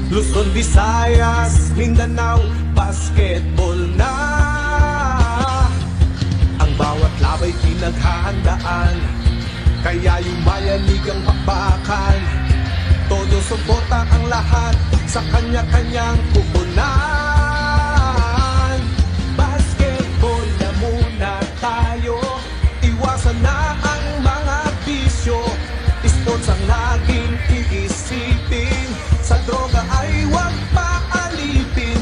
Luzon, Visayas, Mindanao, basketball na. Ang bawat labay pinaghahandaan, kaya yumayanig ang bakbakan. Todo suporta ang lahat sa kanya-kanyang pupunan. Basketball na muna tayo, iwasan na ang mga bisyo. Sports ang laging iisipin, sa droga ay huwag paalipin.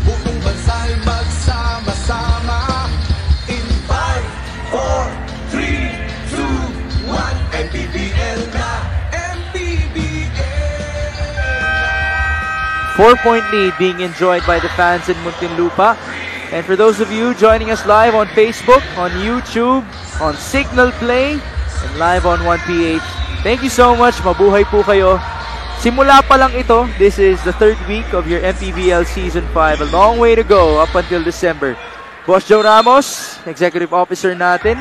Buong bansa'y magsama-sama. In 5, 4, 3, 2, 1, MPBL na, MPBL. 4-point lead being enjoyed by the fans in Muntinlupa. And for those of you joining us live on Facebook, on YouTube, on Signal Play, and live on 1PH, thank you so much. Mabuhay po kayo. Simula pa lang ito. This is the 3rd week of your MPBL Season 5. A long way to go up until December. Boss Joe Ramos, Executive Officer natin.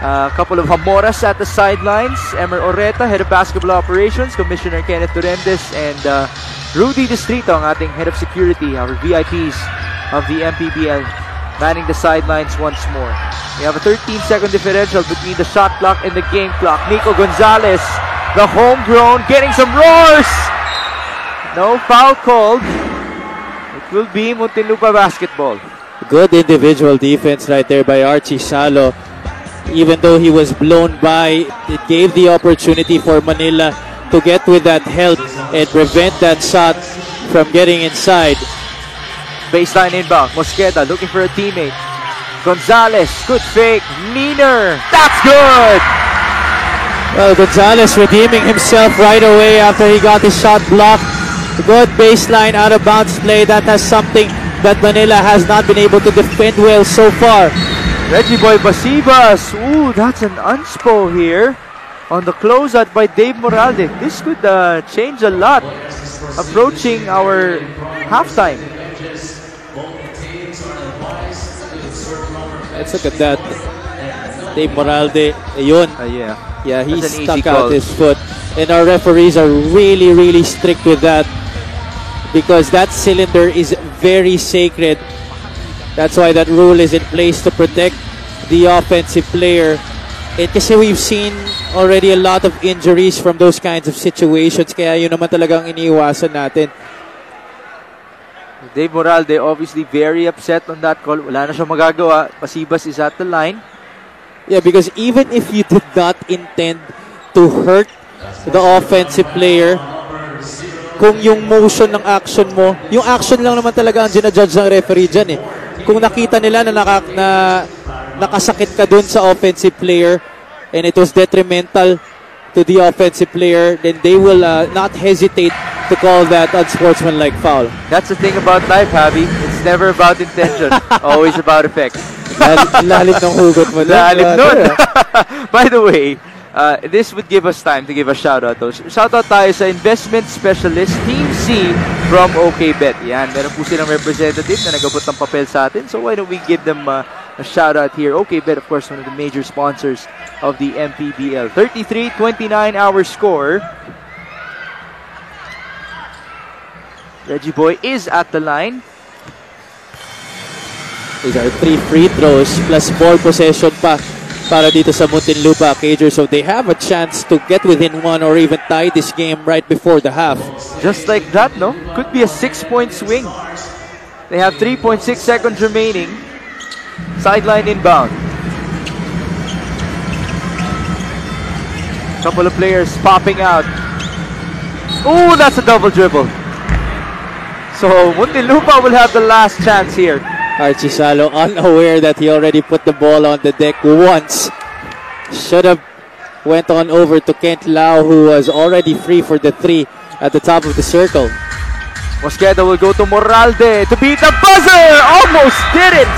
A couple of Hamoras at the sidelines. Emer Oreta, Head of Basketball Operations. Commissioner Kenneth Durendes. And Rudy Distrito, ang ating Head of Security. Our VIPs of the MPBL manning the sidelines once more. We have a 13-second differential between the shot clock and the game clock. Nico Gonzalez, the homegrown, getting some roars. No foul called. It will be Muntinlupa basketball. Good individual defense right there by Archie Salo. Even though he was blown by, it gave the opportunity for Manila to get with that help and prevent that shot from getting inside. Baseline inbound. Mosqueda looking for a teammate. Gonzalez, good fake. Neener, that's good. Well, Gonzalez redeeming himself right away after he got his shot blocked. Good baseline out of bounds play. That has something that Manila has not been able to defend well so far. Reggie Boy Basibas. Ooh, that's an unspo here on the closeout by Dave Moralde. This could change a lot approaching our halftime. Let's look at that. Dave Moralde, ayun. Yeah. Yeah, he That's an stuck easy out call. his foot. And our referees are really, really strict with that because that cylinder is very sacred. That's why that rule is in place to protect the offensive player. Kasi we've seen already a lot of injuries from those kinds of situations. Kaya yun naman talagang iniiwasan natin. Dave Moralde obviously very upset on that call. Wala na siyang magagawa. Pasibas is at the line. Yeah, because even if you did not intend to hurt the offensive player, kung yung motion ng action mo, yung action lang naman talaga ang ginajudge ng referee dyan eh. Kung nakita nila na nakasakit ka dun sa offensive player and it was detrimental to the offensive player, then they will not hesitate to call that unsportsmanlike foul. That's the thing about life, Javi. It's never about intention. Always about effect. Lalim ng hugot mo. Lalim nun. By the way, this would give us time to give a shout-out. Shout-out tayo sa investment specialist, Team C from OKBet. Yan, meron po silang representative na nagabot ng papel sa atin. So why don't we give them a shout-out here. OKBet, of course, one of the major sponsors of the MPBL. 33-29 our score. Reggie Boy is at the line. These are 3 free throws plus ball possession pa para dito sa Muntinlupa Cagers. So they have a chance to get within 1 or even tie this game right before the half. Just like that, no? Could be a 6-point swing. They have 3.6 seconds remaining. Sideline inbound. Couple of players popping out. Ooh, that's a double dribble. So Muntinlupa will have the last chance here. Archie Salo unaware that he already put the ball on the deck once. Should have went on over to Kent Lau, who was already free for the 3 at the top of the circle. Mosqueda will go to Moralde to beat the buzzer. Almost did it.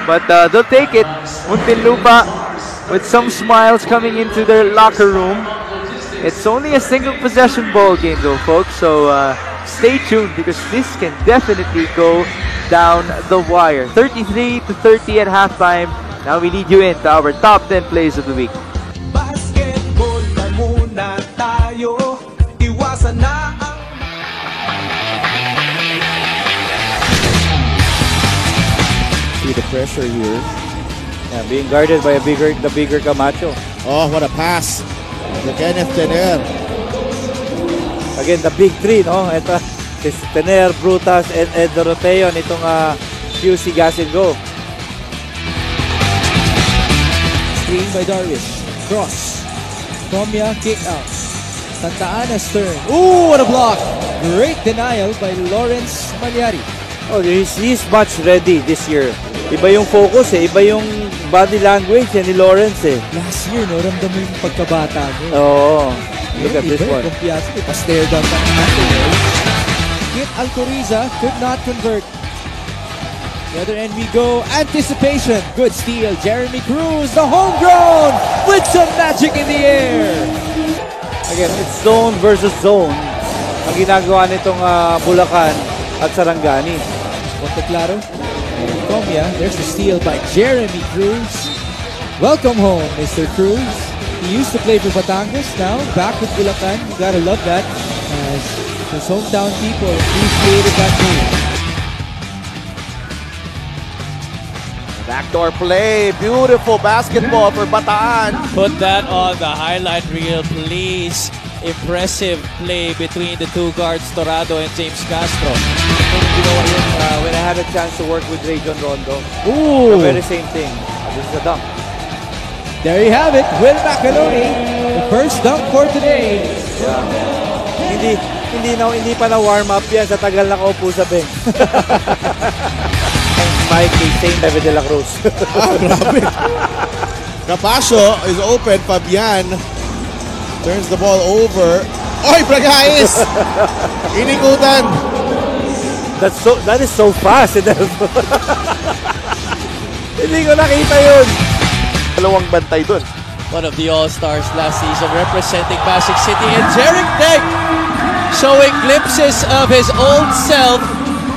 But they'll take it. Muntinlupa with some smiles coming into their locker room. It's only a single possession ball game though, folks. So stay tuned because this can definitely go down the wire. 33-30 at halftime. Now we lead you into our top 10 plays of the week. Basketball na muna tayo. Iwasan na ang See the pressure here. Yeah, being guarded by the bigger Camacho. Oh, what a pass. The Kenneth Tener. Again, the big 3, no? Ito, si Tener, Brutas, and Ed Doroteo nitong QC Gas and Go. Screen by Darvish. Cross. Tomia kick out. Santa Ana's turn. Ooh, what a block. Great denial by Lawrence Malyari. Oh, he's much ready this year. Iba yung focus iba yung body language ni Lawrence Last year, no, ramdam mo yung pagkabata niya. Oo. Look at this one. Kumpiyaso, ipa-stare down pa natin. Kit Alcoriza could not convert. The other end we go. Anticipation. Good steal. Jeremy Cruz, the homegrown, with some magic in the air. Again, it's zone versus zone ang ginagawa nitong Bulacan at Sarangani. Punto claro. Tomia, there's a steal by Jeremy Cruz. Welcome home, Mr. Cruz. He used to play for Batangas, now back with Bulacan. You gotta love that, as his hometown people appreciated that move. Backdoor play. Beautiful basketball for Bataan. Put that on the highlight reel, please. Impressive play between the 2 guards, Torado and James Castro. You know what, when I had a chance to work with Ray John Rondo, Ooh! the very same thing. This is a dunk. There you have it, Will Macaroni, the first dunk for today. Yeah. Hindi pa na warm up yan sa tagal na kaupo sa bench. Mike Saint David de la Cruz. Grabe. Capasio is open. Fabian turns the ball over. Oy, Bragais! Inikutan. That is so fast. Hindi ko nakita yun. Dalawang bantay dun. One of the All-Stars last season representing Pasig City, and Jeric Tech showing glimpses of his old self.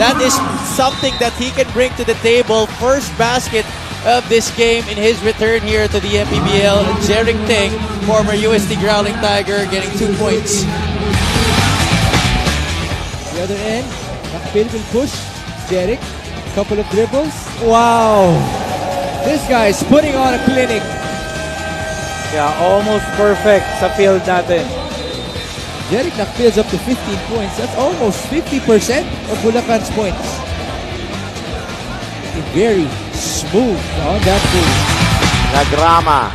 That is something that he can bring to the table. First basket of this game in his return here to the MPBL. Jeric Tech, former UST Growling Tiger, getting 2 points. The other end, Nakpil will push. Jeric couple of dribbles. Wow! This guy's putting on a clinic. Yeah, almost perfect sa field natin. Jeric builds up to 15 points. That's almost 50% of Bulacan's points. Very smooth on that move. Nagrama.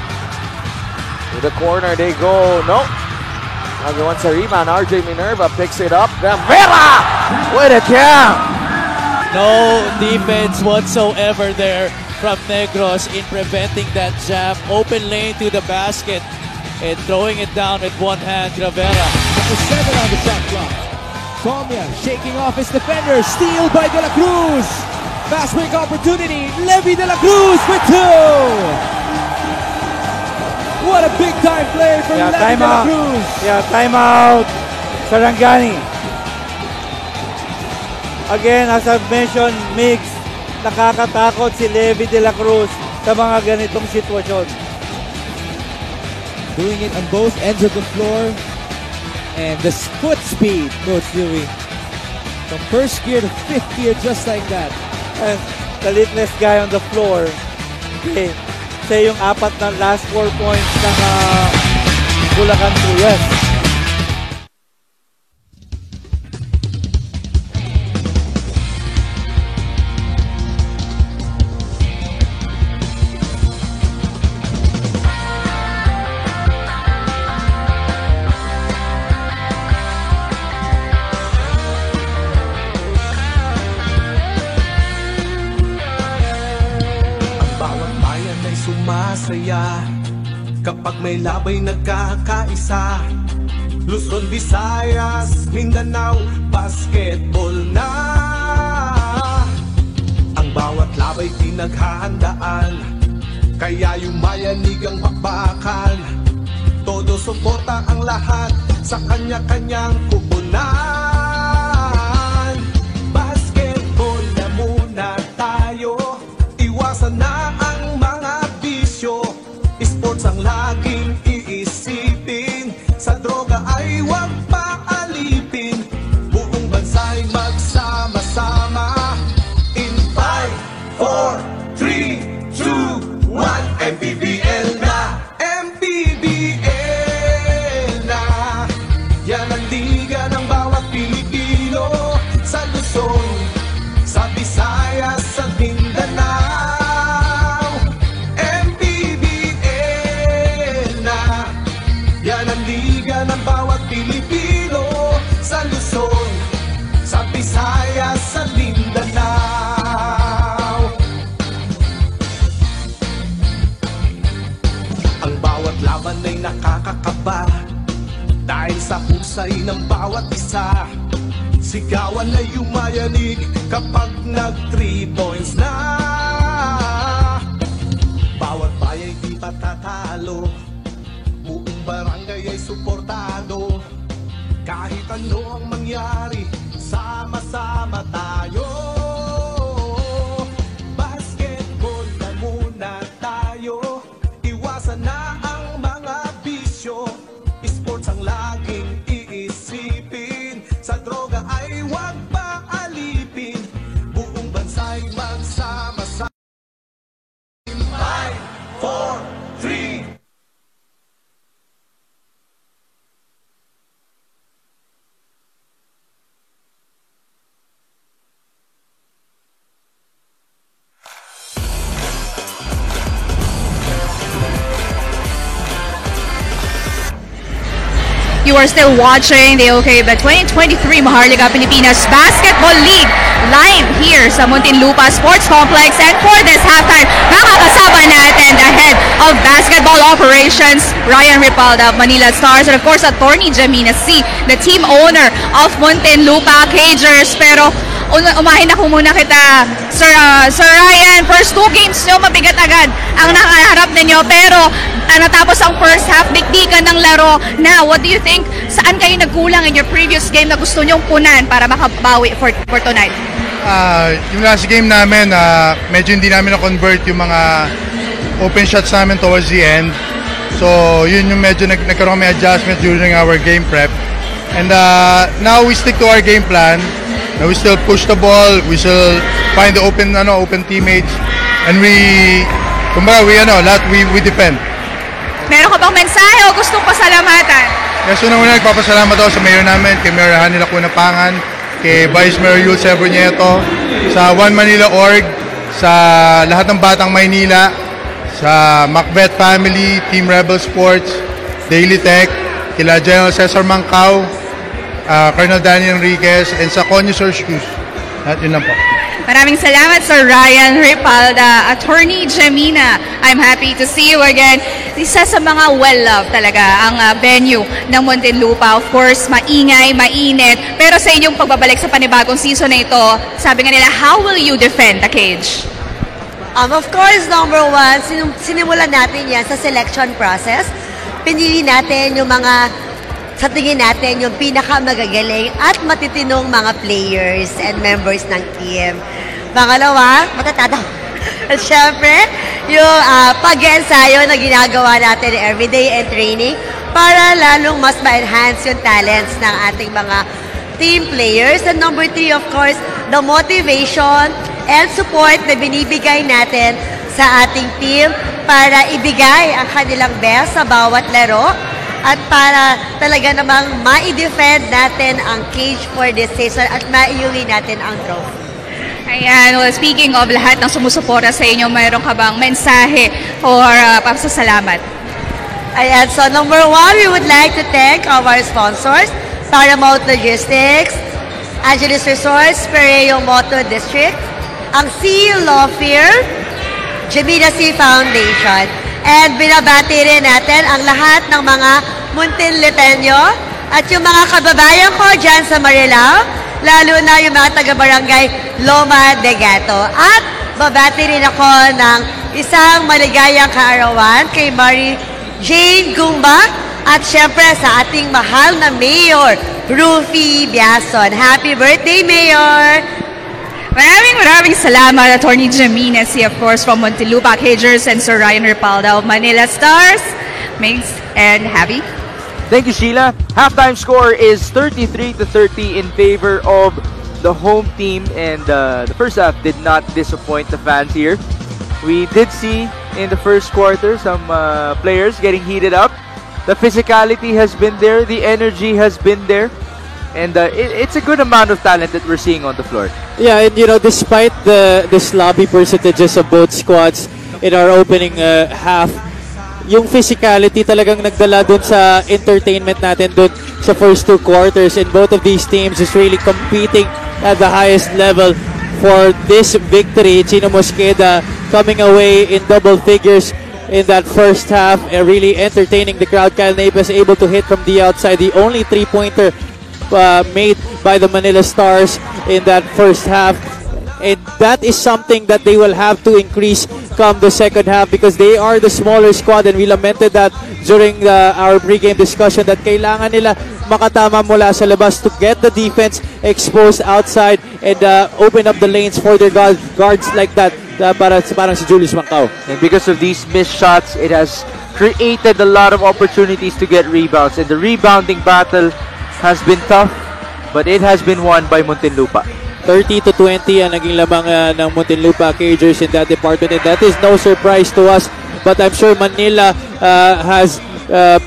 To the corner they go. No. Another one sa rebound. RJ Minerva picks it up. Vera! What a jam! No defense whatsoever there from Negros in preventing that jam. Open lane to the basket and throwing it down with one hand. Gravera. Number 7 on the shot clock. Comia shaking off his defender. Steal by De La Cruz. Fast break opportunity. Levy De La Cruz for 2. What a big time play from Levy De La Cruz. Timeout. Sarangani. Again, as I've mentioned, Mix, nakakatakot si Levy De La Cruz sa mga ganitong sitwasyon. Doing it on both ends of the floor. And the foot speed, Coach Dewey. From first gear to fifth gear, just like that. And the littlest guy on the floor. Okay. Siya yung apat na last 4 points ng Bulacan Tuyas. Sumasaya kapag may labay nagkakaisa. Luzon, Visayas, Mindanao, basketball na. Ang bawat labay pinaghahandaan, kaya yumayanig ang bakbakan. Todo suporta ang lahat sa kanya-kanyang kupunan. Basketball na muna tayo, iwasan na ang mga bisyo. Sports ang laging iisipin, sa droga ay huwag paalipin. Buong bansa'y magsama-sama. In 5, 4, 3, 2, 1, MPBL na! MPBL na! Yan ang liga ng bawat Pilipino, sa Luzon, sa Visayas, sa Mindanao. Yan ang liga ng bawat Pilipino, sa Luzon, sa Visayas, sa Mindanao. Ang bawat laban ay nakakakaba dahil sa husay ng bawat isa. Sigawan ay yumayanig kapag nag 3 points na. Bawat bayay di patatalo, buong barangay ay suportado. Kahit ano ang mangyari, sama-sama tayo. Basketball na muna tayo, iwasan na ang mga bisyo. Sports ang laging iisipin, sa droga ay huwag paalipin. Buong bansa'y magsama-sama. 5, 4, 3. You are still watching the the 2023 Maharlika Pilipinas Basketball League live here sa Muntinlupa Sports Complex. And for this halftime, makakasama natin the head of basketball operations, Ryan Ripalda of Manila Stars, and of course, Attorney Jamina C, the team owner of Muntinlupa Cagers. Pero umahin ako muna kita, Sir Ryan. First 2 games nyo, mabigat agad ang nakaharap ninyo. Pero natapos ang first half, dikdikan ng laro. Now, what do you think? Saan kayo nagkulang in your previous game na gusto nyong punan para makabawi for tonight? Yung last game namin, medyo hindi namin na-convert yung mga open shots namin towards the end. So, yun yung medyo nagkaroon kami adjustment during our game prep. And now we stick to our game plan. and we still push the ball, we still find the open teammates, and we defend. Meron ka bang mensahe o gustong pasalamatan? Yes, una nagpapasalamat ako sa mayor namin, kay Mayor Hani Lacunapangan, kay Vice Mayor Yul Sebronieto, sa One Manila Org, sa lahat ng Batang Maynila, sa Macbeth Family, Team Rebel Sports, Daily Tech, kila General Cesar Mancao, Colonel Danny Enriquez, and sa Connoisseur Shoes. At yun lang po. Maraming salamat Sir Ryan Ripalda, Attorney Gemina. I'm happy to see you again. Isa sa mga well-loved talaga ang venue ng Muntinlupa. Of course, maingay, mainit. Pero sa inyong pagbabalik sa panibagong season na ito, sabi nga nila, how will you defend the cage? Of course, number one, sinimulan natin yan sa selection process. Pinili natin yung mga, sa tingin natin, yung pinakamagagaling at matitinong mga players and members ng team. Pangalawa, matatataw. At syempre, yung pag-ensayo na ginagawa natin everyday and training para lalong mas ma-enhance yung talents ng ating mga team players. And number three, of course, the motivation and support na binibigay natin sa ating team para ibigay ang kanilang best sa bawat laro at para talaga namang ma-defend natin ang cage for this season at maiuwi natin ang trophy. Ayan, well, speaking of lahat ng sumusuporta sa inyo, mayroon ka bang mensahe or pasasalamat? Ayan, so number one, we would like to thank our sponsors, Paramount Logistics, Angeles Resorts, Pereo Moto District, ang Sea Law Firm, Gemina Sea Foundation, and binabati rin natin ang lahat ng mga Muntinlupeño at yung mga kababayan ko dyan sa Marilao, lalo na yung mga taga-barangay Loma de Gato. At babati rin ako ng isang maligayang kaarawan kay Mary Jane Gumba at syempre sa ating mahal na Mayor, Rufy Biason. Happy birthday, Mayor! Maraming salamat, Attorney Gemina, of course, from Muntinlupa Cagers and Sir Ryan Ripalda of Manila Stars. Migs and Javi. Thank you, Sheila. Halftime score is 33-30 in favor of the home team, and the first half did not disappoint the fans here. We did see in the first quarter some players getting heated up. The physicality has been there, the energy has been there, and it's a good amount of talent that we're seeing on the floor. Yeah, and you know, despite the sloppy percentages of both squads in our opening half, yung physicality talagang nagdala dun sa entertainment natin dun sa first two quarters, and both of these teams is really competing at the highest level for this victory. Chino Mosqueda coming away in double figures in that first half and really entertaining the crowd. Kyle Napes able to hit from the outside, the only three-pointer made by the Manila Stars in that first half, and that is something that they will have to increase come the second half because they are the smaller squad, and we lamented that during our pregame discussion that kailangan nila makatama mula sa labas to get the defense exposed outside and open up the lanes for their guards like that, parang si Julius Mancao. And because of these missed shots, it has created a lot of opportunities to get rebounds, and the rebounding battle has been tough, but it has been won by Muntinlupa. 30-20 ang naging lamang ng Muntinlupa Cagers in that department, and that is no surprise to us, but I'm sure Manila has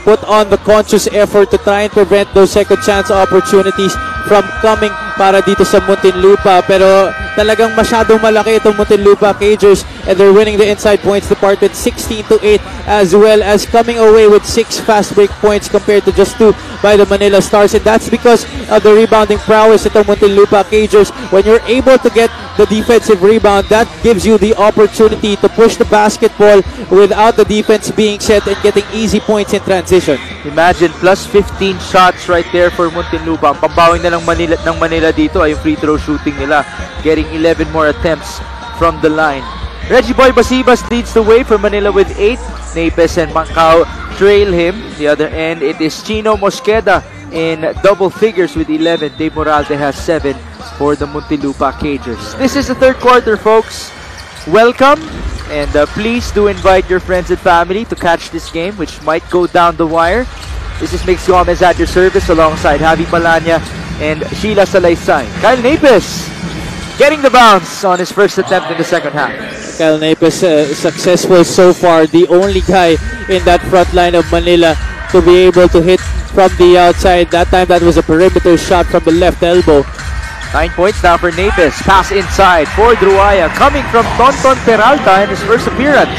put on the conscious effort to try and prevent those second chance opportunities from coming para dito sa Muntinlupa, pero talagang masyadong malaki itong Muntinlupa Cagers, and they're winning the inside points department 16-8, as well as coming away with 6 fast break points compared to just 2 by the Manila Stars, and that's because of the rebounding prowess itong Muntinlupa Cagers. When you're able to get the defensive rebound, that gives you the opportunity to push the basketball without the defense being set and getting easy points in transition. Imagine, plus 15 shots right there for Muntinlupa. Ang pambawing na ng Manila dito ay yung free throw shooting nila, getting 11 more attempts from the line. Reggie Boy Basibas leads the way for Manila with 8. Napes and Mancao trail him. The other end, it is Chino Mosqueda in double figures with 11. Dave Moralde has 7 for the Muntinlupa Cagers. This is the third quarter, folks. Welcome, and please do invite your friends and family to catch this game, which might go down the wire. This is Mix Gomez at your service alongside Javi Palanya and Sheila Salaysay. Kyle Napes getting the bounce on his first attempt in the second half. Kyle Napes successful so far. The only guy in that front line of Manila to be able to hit from the outside. That time that was a perimeter shot from the left elbow. 9 points now for Napes. Pass inside for Druaya coming from Tonton Peralta in his first appearance.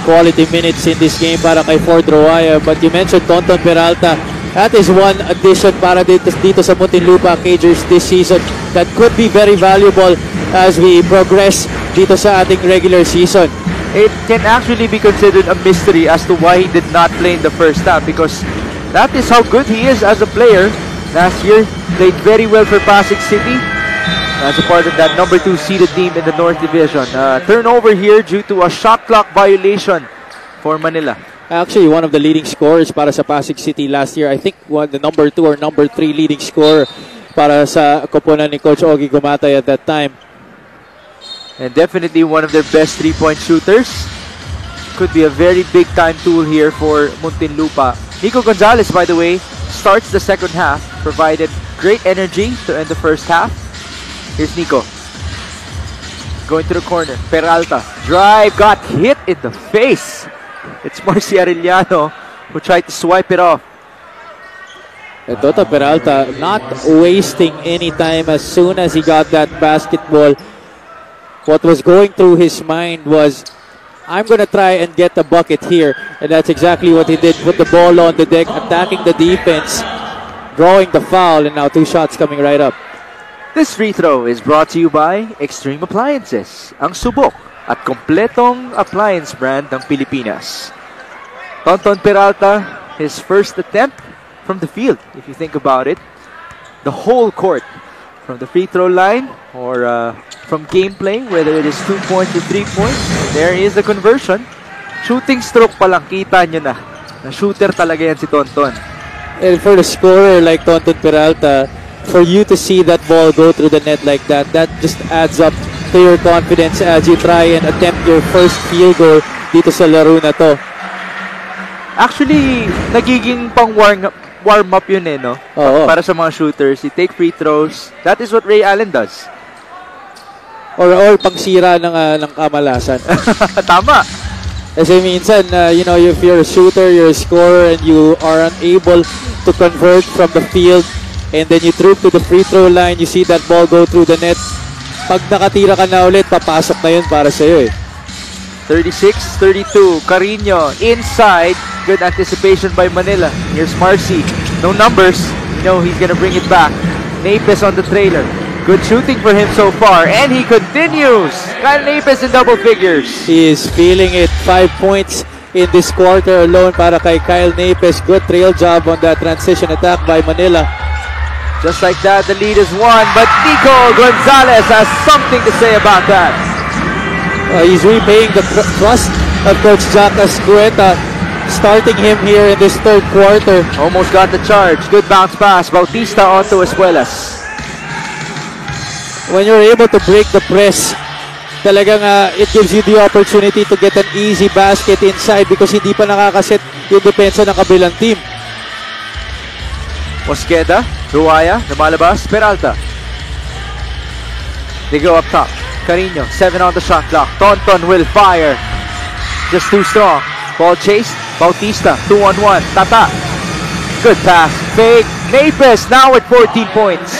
Quality minutes in this game para kay Ford Roaya. But you mentioned Tonton Peralta. That is one addition para dito sa Muntinlupa Cagers this season that could be very valuable as we progress dito sa ating regular season. It can actually be considered a mystery as to why he did not play in the first half, because that is how good he is as a player. Last year, played very well for Pasig City as a part of that number 2 seeded team in the North Division. Turnover here due to a shot clock violation for Manila. Actually, one of the leading scorers para sa Pasig City last year. I think the number 2 or number 3 leading scorer para sa koponan ni Coach Ogie Gumatay at that time. And definitely one of their best 3-point shooters. Could be a very big time tool here for Muntinlupa. Nico Gonzalez, by the way, starts the second half. Provided great energy to end the first half. Here's Nico. Going to the corner. Peralta. Drive. Got hit in the face. It's Marcy Arellano who tried to swipe it off. And Toto Peralta not wasting any time as soon as he got that basketball. What was going through his mind was, I'm going to try and get the bucket here. And that's exactly what he did. Put the ball on the deck, attacking the defense, drawing the foul, and now 2 shots coming right up. This free throw is brought to you by Extreme Appliances, ang subok at kompletong appliance brand ng Pilipinas. Tonton Peralta, his first attempt from the field, if you think about it. The whole court, from the free throw line or from gameplay, whether it is 2 points or 3 points, there is the conversion. Shooting stroke pa lang, kita nyo na. Na shooter talaga yan si Tonton. And for the scorer like Tonton Peralta, for you to see that ball go through the net like that, that just adds up to your confidence as you try and attempt your first field goal dito sa laro na to. Actually, nagiging pang warm up yun eh, no? Oo. Para sa mga shooters. You take free throws. That is what Ray Allen does. Or pangsira ng kamalasan. Tama. Kasi minsan, if you're a shooter, you're a scorer, and you are unable to convert from the field, and then you troop to the free throw line, you see that ball go through the net. Pag nakatira ka na ulit, papasok na yun para sa'yo eh. 36-32, Carino inside. Good anticipation by Manila. Here's Marcy. No numbers. He's gonna bring it back. Napes on the trailer. Good shooting for him so far, and he continues. Kyle Napes in double figures. He is feeling it. 5 points in this quarter alone para kay Kyle Napes. Good trail job on that transition attack by Manila. Just like that, the lead is 1, but Nico Gonzalez has something to say about that. He's repaying the trust of Coach Jack Ascueta, starting him here in this third quarter. Almost got the charge. Good bounce pass. Bautista onto Espuelas. When you're able to break the press, talagang it gives you the opportunity to get an easy basket inside because hindi pa nakakaset yung depensa ng kabilang team. Mosqueda, Ruaya, lumalabas, Peralta. They go up top. Carino, 7 on the shot clock. Tonton will fire. Just too strong. Ball chase. Bautista, 2-on-1. Tata. Good pass. Fake. Napes now at 14 points.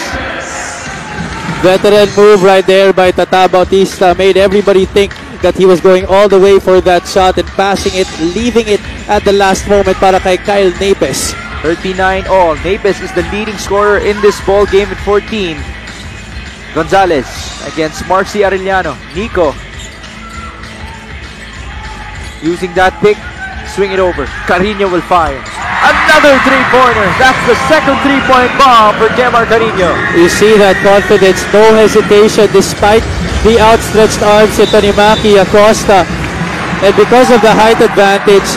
Veteran move right there by Tata Bautista. Made everybody think that he was going all the way for that shot and passing it, leaving it at the last moment para kay Kyle Napes. 39 all. Napes is the leading scorer in this ball game at 14. Gonzalez against Marcy Arellano. Nico using that pick, swing it over. Carino will fire. Another three-pointer. That's the second three-point bomb for Kemar Carino. You see that confidence, no hesitation despite the outstretched arms of Tanimaki Acosta. And because of the height advantage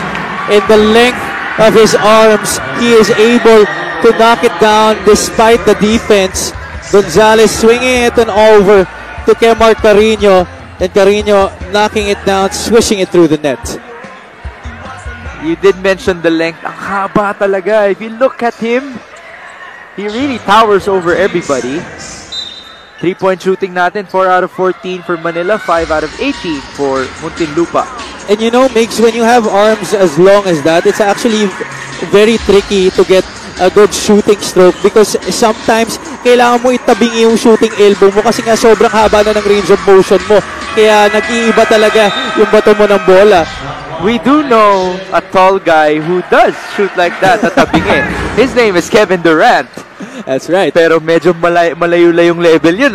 and the length of his arms, he is able to knock it down despite the defense. Gonzalez swinging it and over to Kemar Carino, and Carino knocking it down, swishing it through the net. You did mention the length. Ang haba talaga. If you look at him, He really towers over everybody. 3-point shooting natin, 4 out of 14 for Manila, 5 out of 18 for Muntinlupa. And you know, Migs, when you have arms as long as that, it's actually very tricky to get a good shooting stroke because sometimes kailangan mo itabingi yung shooting elbow mo kasi nga sobrang haba na ng range of motion mo. Kaya nag-iiba talaga yung bato mo ng bola. We do know a tall guy who does shoot like that, tatabingi. His name is Kevin Durant. That's right. Pero medyo malayo-layong level yun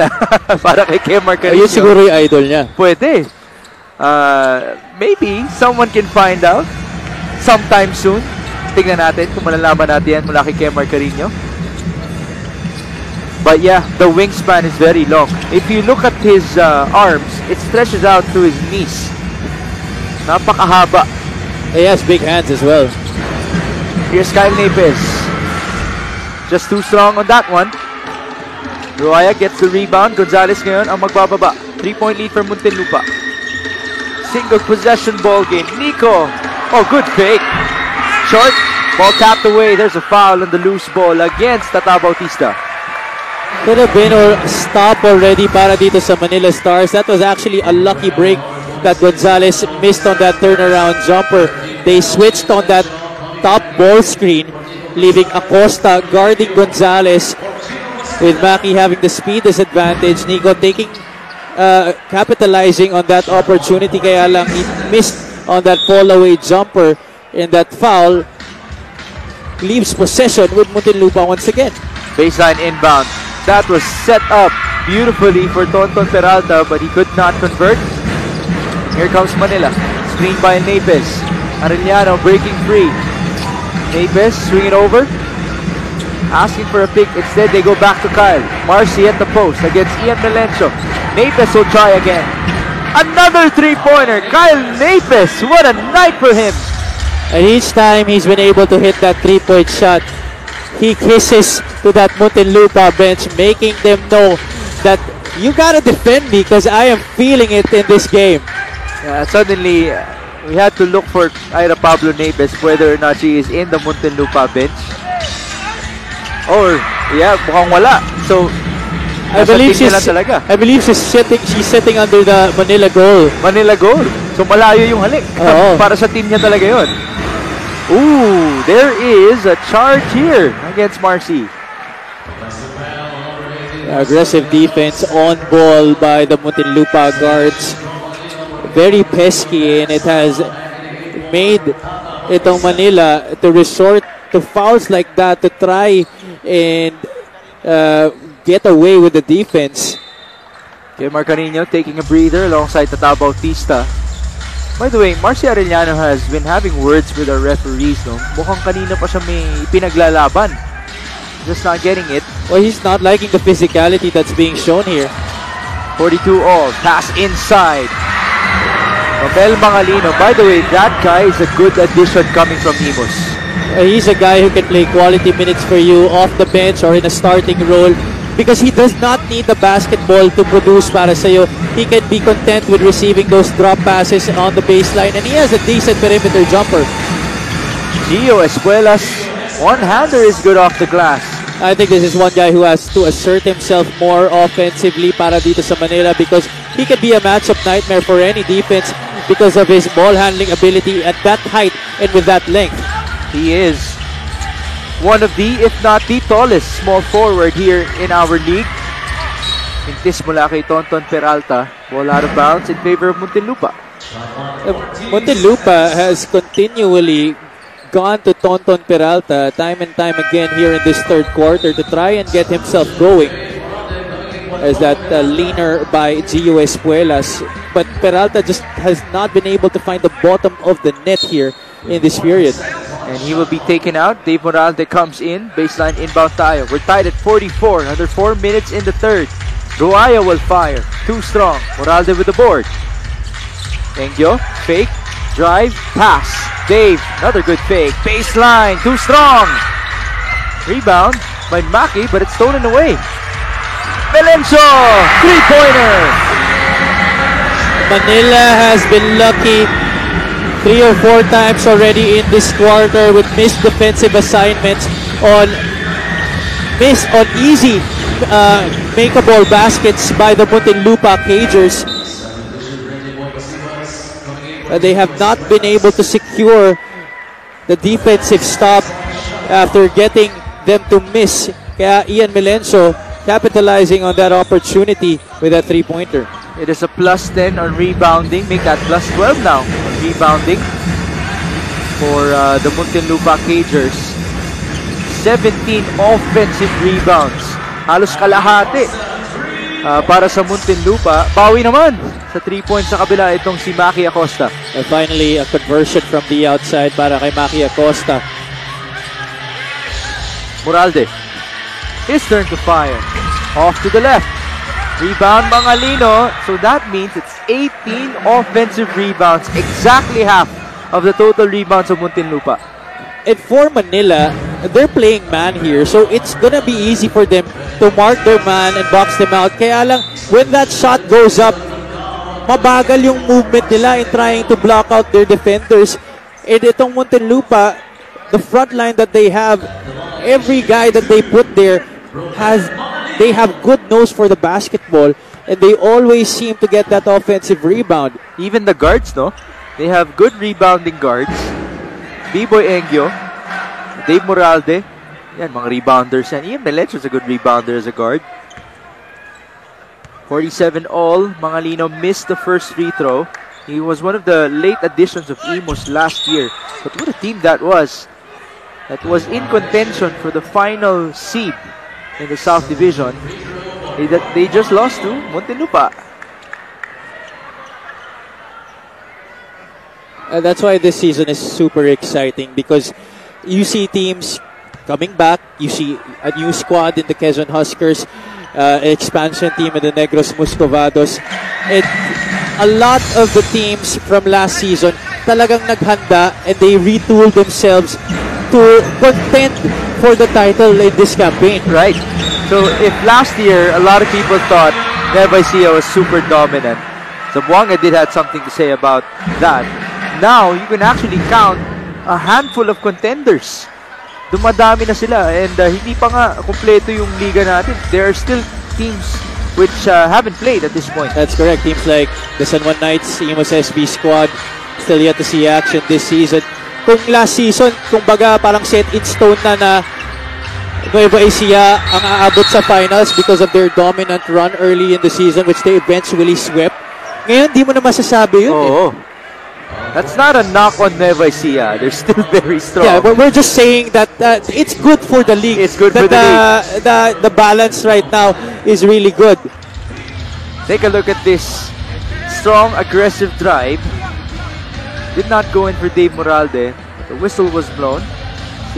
para kay Kemar Carino. Ayun siguro yung idol niya. Pwede. Maybe someone can find out sometime soon. Tingnan natin kung malalaman natin yan mula kay Kemar Carino. But yeah, the wingspan is very long. If you look at his arms, it stretches out to his knees. Napakahaba. He has big hands as well. Here's Kyle Nepes. Just too strong on that one. Ruaya gets the rebound. Gonzalez ngayon ang magbababa. 3-point lead for Muntinlupa. Single possession ball game. Nico. Oh, good fake. Short. Ball tapped away. There's a foul on the loose ball against Tata Bautista. Could have been a stop already para dito sa Manila Stars. That was actually a lucky break that Gonzalez missed on that turnaround jumper. They switched on that top ball screen, leaving Acosta guarding Gonzalez with Maki having the speed disadvantage. Nico capitalizing on that opportunity, kaya lang he missed on that fall away jumper, and that foul leaves possession with Muntinlupa once again. Baseline inbound. That was set up beautifully for Tonton Peralta, but he could not convert. Here comes Manila. Screen by Nepes. Arellano breaking free. Nepes swing it over. Asking for a pick. Instead, they go back to Kyle. Marcy at the post against Ian Melencio. Nepes will try again. Another three-pointer. Kyle Nepes. What a night for him. And each time he's been able to hit that three-point shot, he kisses to that Muntinlupa bench, making them know that you gotta defend me because I am feeling it in this game. Suddenly, we had to look for Ira Pablo Nepes, whether or not she is in the Muntinlupa bench. Or, yeah, mukhang wala. So, I believe she's sitting under the Manila goal. Manila goal. So, malayo yung halik. Para sa team niya talaga yun. Ooh, there is a charge here against Marcy. Aggressive defense on ball by the Muntinlupa guards. Very pesky, and it has made itong Manila to resort to fouls like that to try and get away with the defense. Kemar Carino taking a breather alongside Tata Bautista. By the way, Marcy Arellano has been having words with our referees. No? Mukhang kanina pa siya may pinaglalaban. Just not getting it. Well, he's not liking the physicality that's being shown here. 42 all. Pass inside. Mabel Mangalino. By the way, that guy is a good addition coming from Imus. He's a guy who can play quality minutes for you off the bench or in a starting role, because he does not need the basketball to produce para sa'yo. He can be content with receiving those drop passes on the baseline, and he has a decent perimeter jumper. Gio Espuelas, one-hander is good off the glass. I think this is one guy who has to assert himself more offensively para dito sa Manila, because he can be a matchup nightmare for any defense because of his ball handling ability at that height and with that length. He is one of the, if not the tallest small forward here in our league. Intis mula kay Tonton Peralta. Ball out of bounds in favor of Muntinlupa. Muntinlupa has continually gone to Tonton Peralta time and time again here in this third quarter to try and get himself going. As that leaner by Gio Espuelas. But Peralta just has not been able to find the bottom of the net here in this period. And he will be taken out. Dave Moralde comes in. Baseline inbound tayo. We're tied at 44. Under 4 minutes in the third. Ruaya will fire. Too strong. Moralde with the board. Engyo. Fake. Drive. Pass. Dave. Another good fake. Baseline. Too strong. Rebound by Maki, but it's stolen away. Melencio. Three-pointer. Manila has been lucky 3 or 4 times already in this quarter with missed defensive assignments on miss on easy makeable baskets by the Muntinlupa Cagers. They have not been able to secure the defensive stop after getting them to miss. Kaya Ian Melencio capitalizing on that opportunity with that three-pointer. It is a plus 10 on rebounding. Make that plus 12 now on rebounding for the Muntinlupa Cagers. 17 offensive rebounds. Halos kalahati para sa Muntinlupa. Bawi naman sa 3 points sa kabila itong si Maki Acosta. And finally, a conversion from the outside para kay Maki Acosta. Moralde. His turn to fire. Off to the left. Rebound Mangalino. So that means it's 18 offensive rebounds. Exactly half of the total rebounds of Muntinlupa. And for Manila, they're playing man here. So it's gonna be easy for them to mark their man and box them out. Kaya lang, when that shot goes up, mabagal yung movement nila in trying to block out their defenders. And itong Muntinlupa, the front line that they have, every guy that they put there they have good nose for the basketball, and they always seem to get that offensive rebound. Even the guards, no? They have good rebounding guards. B-Boy Engyo, Dave Moralde, yan, mga rebounders yan. Ian Melencio is a good rebounder as a guard. 47 all. Mangalino missed the first free throw. He was one of the late additions of Imus last year. But what a team that was. That was in contention for the final seed in the South Division. They just lost to Muntinlupa. That's why this season is super exciting, because you see teams coming back. You see a new squad in the Quezon Huskers, expansion team in the Negros Muscovados. And a lot of the teams from last season talagang naghanda and they retooled themselves to contend for the title in this campaign. Right. So if last year a lot of people thought Nueva Ecija was super dominant, Zamboanga did have something to say about that. Now you can actually count a handful of contenders. Dumadami na sila, and hindi pa nga kompleto yung liga natin. There are still teams which haven't played at this point. That's correct. Teams like the San Juan Knights, Imus SB squad, still yet to see action this season. Kung last season, kumbaga parang set in stone na Nueva Ecija ang aabot sa finals because of their dominant run early in the season, which they eventually swept. Ngayon, di mo na masasabi yun. Oo. That's not a knock on Nueva Ecija. They're still very strong. Yeah, but we're just saying that it's good for the league. It's good for the league. The balance right now is really good. Take a look at this strong, aggressive drive. Did not go in for Dave Moralde. The whistle was blown.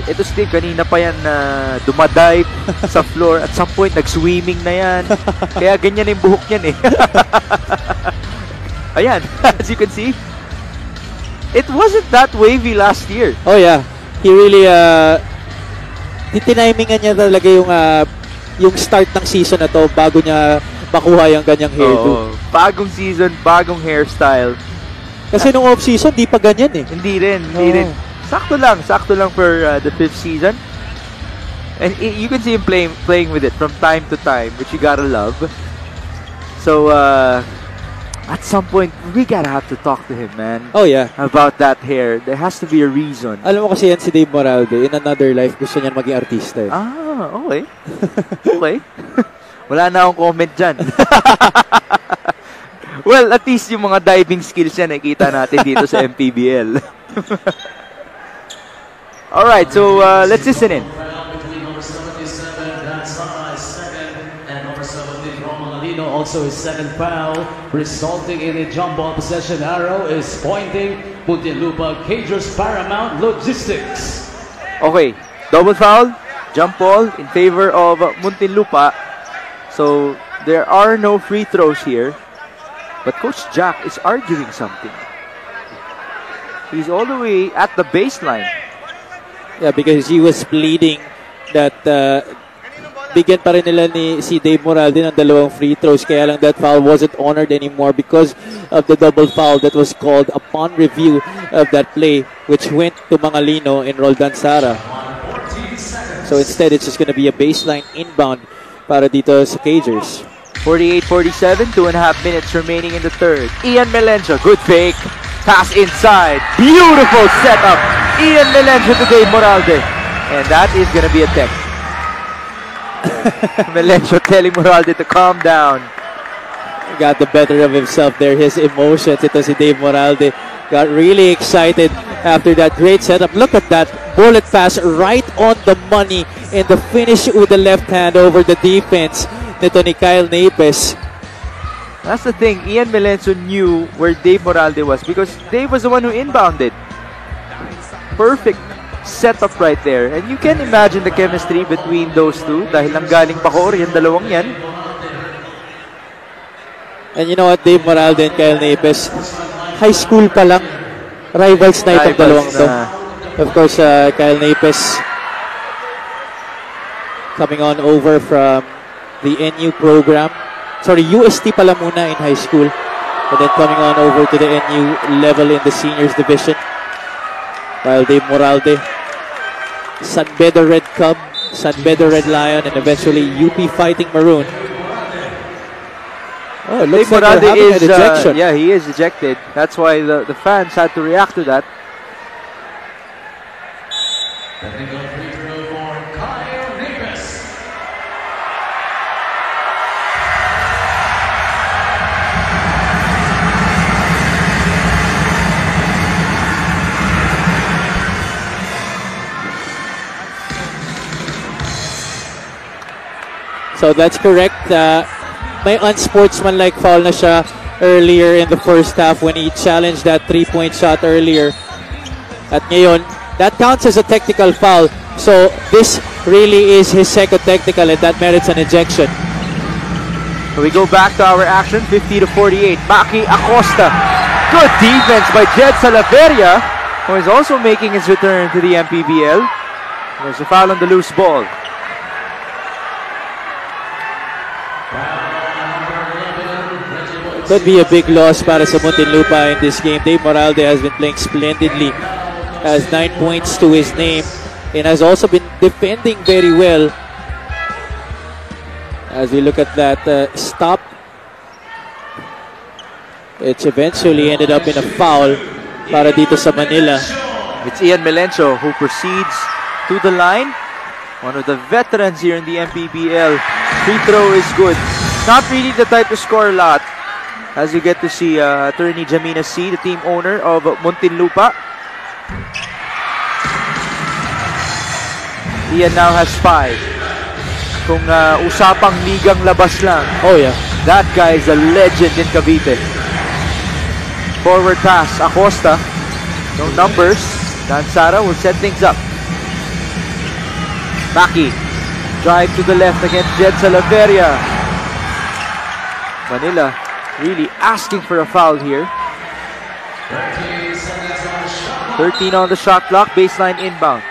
Ito Steve, kanina pa yan dumadive sa floor. At some point, nag-swimming na yan. Kaya ganyan yung buhok yan eh. Ayan, as you can see. It wasn't that wavy last year. Oh yeah. He really tinimingan niya talaga yung start ng season na to bago niya makuha yung ganyang hairdo. Bagong season, bagong hairstyle. Kasi nung off-season, di pa ganyan eh. Hindi rin. Sakto lang for the 5th season. And you can see him playing with it from time to time, which you gotta love. So, at some point, we gotta have to talk to him, man. Oh, yeah. About that hair. There has to be a reason. Alam mo kasi yan si Dave Moralde, in another life, gusto niyan maging artista eh. Ah, okay. Okay. Wala na akong comment dyan. Well, at least yung mga diving skills yan nakikita natin dito sa MPBL. Alright, so let's listen in. Also his second foul, resulting in a jump ball possession. Arrow is pointing Muntinlupa Cagers Paramount Logistics. Okay, double foul, jump ball in favor of Muntinlupa. So there are no free throws here, but Coach Jack is arguing something. He's all the way at the baseline. Yeah, because he was pleading that bigyan pa rin nila si Dave Moralde ng 2 free throws, kaya lang that foul wasn't honored anymore because of the double foul that was called upon review of that play, which went to Mangalino and Roldan Sara. So instead, it's just going to be a baseline inbound para dito sa Cagers. 48-47, 2.5 minutes remaining in the third. Ian Melencio, good fake. Pass inside. Beautiful setup. Ian Melencio to Dave Moralde. And that is going to be a tech. Melencio telling Moralde to calm down. Got the better of himself there. His emotions. Ito si Dave Moralde. Got really excited after that great setup. Look at that bullet pass right on the money. And the finish with the left hand over the defense nito ni Kyle Napes. That's the thing. Ian Melencio knew where Dave Moralde was because Dave was the one who inbounded. Perfect setup right there. And you can imagine the chemistry between those two dahil nanggaling Bacoor yung dalawang yan. And you know what, Dave Moralde and Kyle Napes, high school pa lang, rivals na itong dalawang to. Of course, Kyle Napes coming on over from the NU program. Sorry, UST pala muna in high school. And then coming on over to the NU level in the seniors division. While Dave Moralde, San Beda Red Cub, San Beda Red Lion, and eventually UP Fighting Maroon. Oh, it looks Dave like Moralde having an ejection. yeah, he is ejected. That's why the fans had to react to that. So that's correct. May unsportsmanlike foul na siya earlier in the first half when he challenged that 3-point shot earlier. At ngayon, that counts as a technical foul. So this really is his second technical and that merits an ejection. So we go back to our action, 50-48. Maki Acosta. Good defense by Jed Salaveria, who is also making his return to the MPBL. There's a foul on the loose ball. Could be a big loss para sa Muntinlupa in this game. Dave Moralde has been playing splendidly. Has 9 points to his name and has also been defending very well. As we look at that stop, it eventually ended up in a foul para dito sa Manila. It's Ian Melencio who proceeds to the line. One of the veterans here in the MPBL. Free throw is good. Not really the type to score a lot. As you get to see attorney Jamina C, the team owner of Muntinlupa. Ian now has 5. Kung usapang ligang labas lang. Oh yeah. That guy is a legend in Cavite. Forward pass, Acosta. No numbers. Dan Sara will set things up. Maki. Drive to the left against Jed Salaveria. Manila really asking for a foul here. 13 on the shot clock, baseline inbound.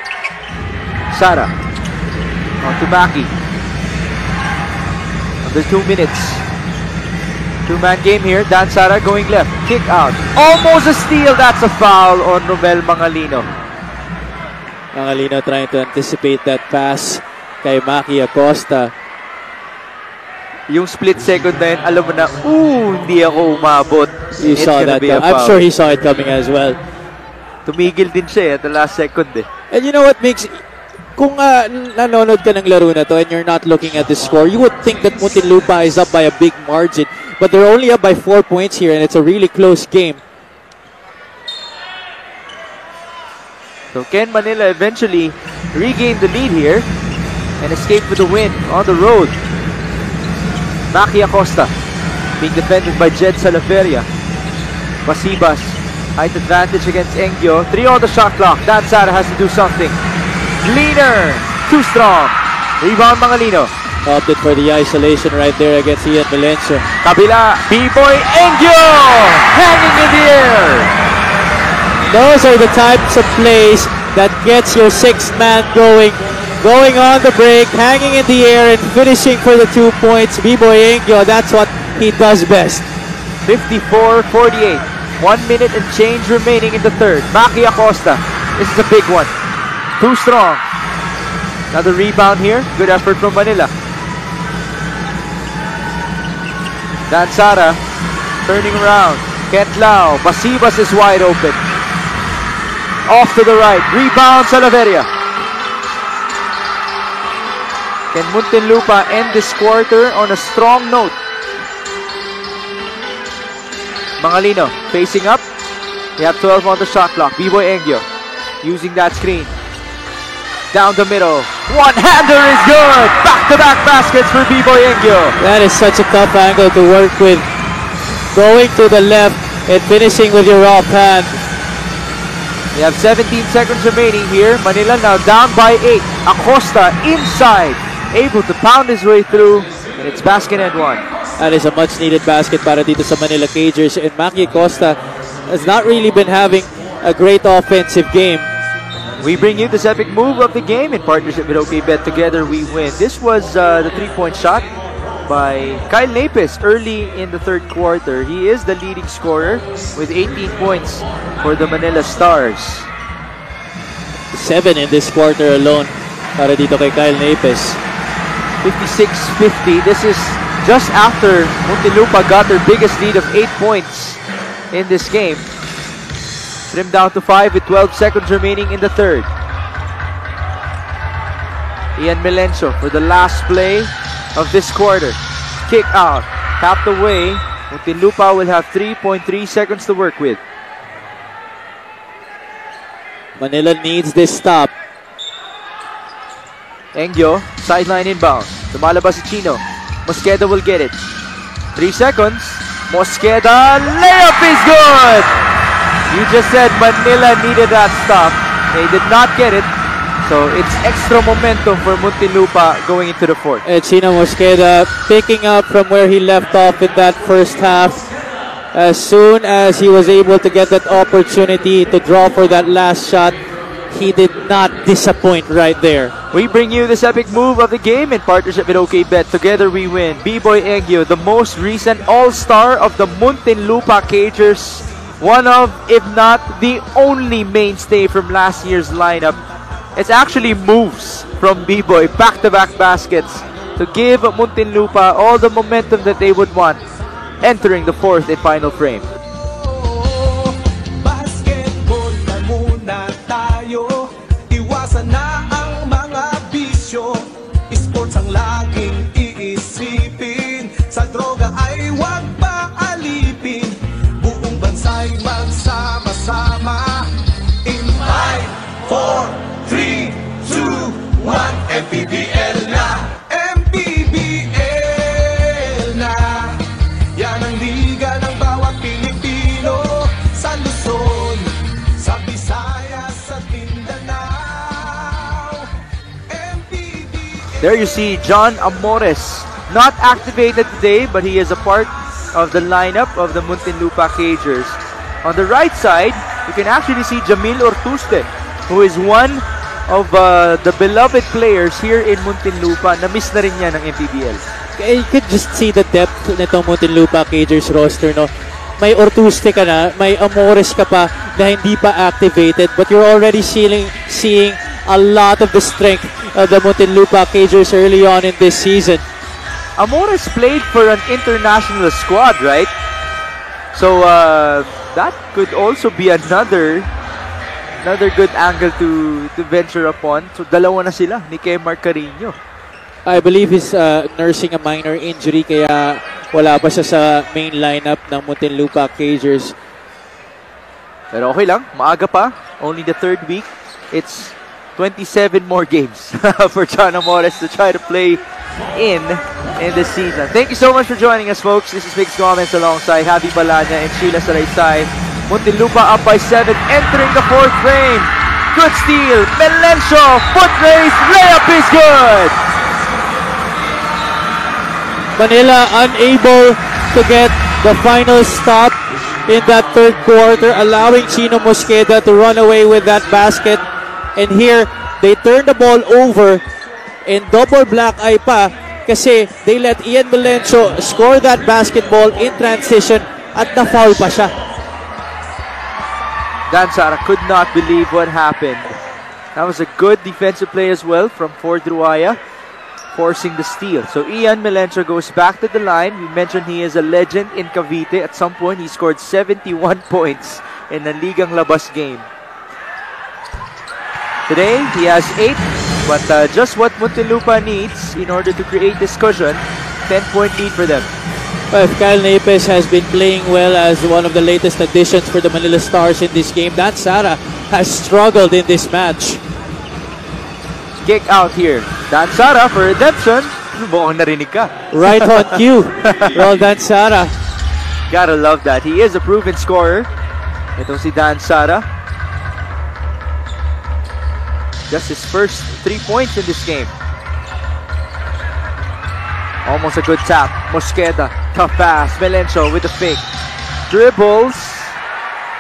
Sara. On to Maki. Under 2 minutes. Two-man game here. Dan Sara going left. Kick out. Almost a steal. That's a foul on Romel Mangalino. Mangalino trying to anticipate that pass kay Maki Acosta. Yung split second na yun, alam mo na, hindi ako umabot. You saw that. I'm sure he saw it coming as well. Tumigil din siya at the last second eh. And you know what makes... Kung nanonood ka ng laro na to and you're not looking at the score, you would think that Muntinlupa is up by a big margin. But they're only up by 4 points here and it's a really close game. So can Manila eventually regain the lead here and escape with the win on the road? Maki Acosta being defended by Jed Salaveria. Pasibas, height advantage against Engyo. 3 on the shot clock. Dan Sara has to do something. Leaner, too strong. Rebound Mangalino. Opted for the isolation right there against Ian Melencio. Kabila, B-Boy Engyo! Hanging in the air! Those are the types of plays that gets your sixth man going. Going on the break, hanging in the air and finishing for the 2 points. B-Boy Engyo, that's what he does best. 54-48. 1 minute and change remaining in the third. Maki Acosta. This is a big one. Too strong. Another rebound here. Good effort from Manila. Dan Sara turning around. Kent Lau. Basibas is wide open. Off to the right. Rebound Salaveria. Can Muntinlupa end this quarter on a strong note? Mangalino facing up. They have 12 on the shot clock. B-Boy Engyo using that screen. Down the middle. One-hander is good. Back-to-back baskets for B-Boy Engyo. That is such a tough angle to work with. Going to the left and finishing with your offhand. We have 17 seconds remaining here. Manila now down by 8. Acosta inside. Able to pound his way through. And it's basket and one. That is a much-needed basket para dito sa Manila Cagers. And Maki Acosta has not really been having a great offensive game. We bring you this epic move of the game in partnership with OKBet. Together we win. This was the three-point shot by Kyle Napis early in the third quarter. He is the leading scorer with 18 points for the Manila Stars. 7 in this quarter alone para dito kay Kyle Napis. 56-50. This is just after Muntinlupa got their biggest lead of 8 points in this game. Trimmed down to 5 with 12 seconds remaining in the third. Ian Melencio for the last play of this quarter. Kick out. Tapped away. Muntinlupa will have 3.3 seconds to work with. Manila needs this stop. Engyo, sideline inbound. Lumalabas si Chino. Mosqueda will get it. 3 seconds. Mosqueda, layup is good! You just said Manila needed that stop. They did not get it. So it's extra momentum for Muntinlupa going into the fourth. And Chino Mosqueda picking up from where he left off in that first half. As soon as he was able to get that opportunity to draw for that last shot, he did not disappoint right there. We bring you this epic move of the game in partnership with OKBet. Together we win. B-Boy Engyo, the most recent all-star of the Muntinlupa Cagers. One of, if not the only mainstay from last year's lineup. It's actually moves from B-Boy, back-to-back baskets to give Muntinlupa all the momentum that they would want entering the fourth and final frame. Basketball na muna tayo. Iwasan na ang mga bisyo. Sports ang laging iisipin. Sa droga ay huwag paalipin. Buong bansa'y magsama-sama. In 5, 4, 3, 2, 1, MPBL na. MPBL na. Yan ang liga ng bawat Pilipino. Sa Luzon, sa Visayas, sa Mindanao. MPBL. There you see John Amores, not activated today, but he is a part of the lineup of the Muntinlupa Cagers. On the right side, you can actually see Jamil Ortuste, who is one of the beloved players here in Muntinlupa. Na-miss na rin niya ng MPBL. You could just see the depth nitong Muntinlupa Cagers roster, no? May Ortuste ka na, may Amores ka pa na hindi pa activated, but you're already seeing a lot of the strength of the Muntinlupa Cagers early on in this season. Amores played for an international squad, right? So that could also be another good angle to venture upon. So dalawa na sila ni Kemar Carino. I believe he's nursing a minor injury kaya wala pa siya sa main lineup ng Muntinlupa Cagers. Pero okay lang, maaga pa. Only the third week. It's 27 more games for John Amores to try to play in the season. Thank you so much for joining us, folks. This is Mix Gomez alongside Javi Balanya and Sheila Saraysay. Muntinlupa up by 7, entering the fourth frame. Good steal. Melencio, foot race, layup is good. Manila unable to get the final stop in that third quarter, allowing Chino Mosqueda to run away with that basket. And here, they turn the ball over in double black eye pa kasi they let Ian Melencio score that basketball in transition at na-foul pa siya. Dan Sara could not believe what happened. That was a good defensive play as well from Ford Ruaya, forcing the steal. So Ian Melencio goes back to the line. We mentioned he is a legend in Cavite. At some point, he scored 71 points in a Ligang Labas game. Today, he has 8, but just what Muntinlupa needs in order to create this cushion. 10-point lead for them. Well, if Kyle Napes has been playing well as one of the latest additions for the Manila Stars in this game, Dan Sara has struggled in this match. Kick out here. Dan Sara for redemption. Mukhang narinig ka. Right on cue. Well, Dan Sara. Gotta love that. He is a proven scorer. Itong si Dan Sara. Just his first 3 points in this game. Almost a good tap. Mosqueda. Tough pass. Melencio with the fake. Dribbles.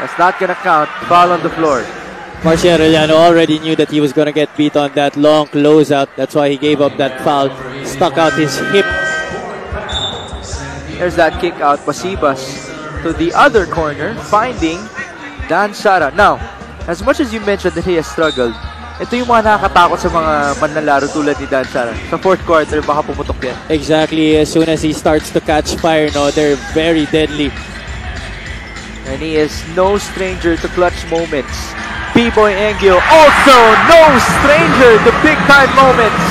That's not gonna count. Foul on the floor. Marcia Arellano already knew that he was going to get beat on that long closeout. That's why he gave up that foul. Stuck out his hip. There's that kick out. Pasibas to the other corner, finding Dan Sara. Now, as much as you mentioned that he has struggled, ito yung mga nakakatakot sa mga manlalaro tulad ni Dan Sara. Sa fourth quarter, baka pumutok yan. Exactly. As soon as he starts to catch fire, no, they're very deadly. And he is no stranger to clutch moments. B-Boy Engyo, also no stranger to big-time moments.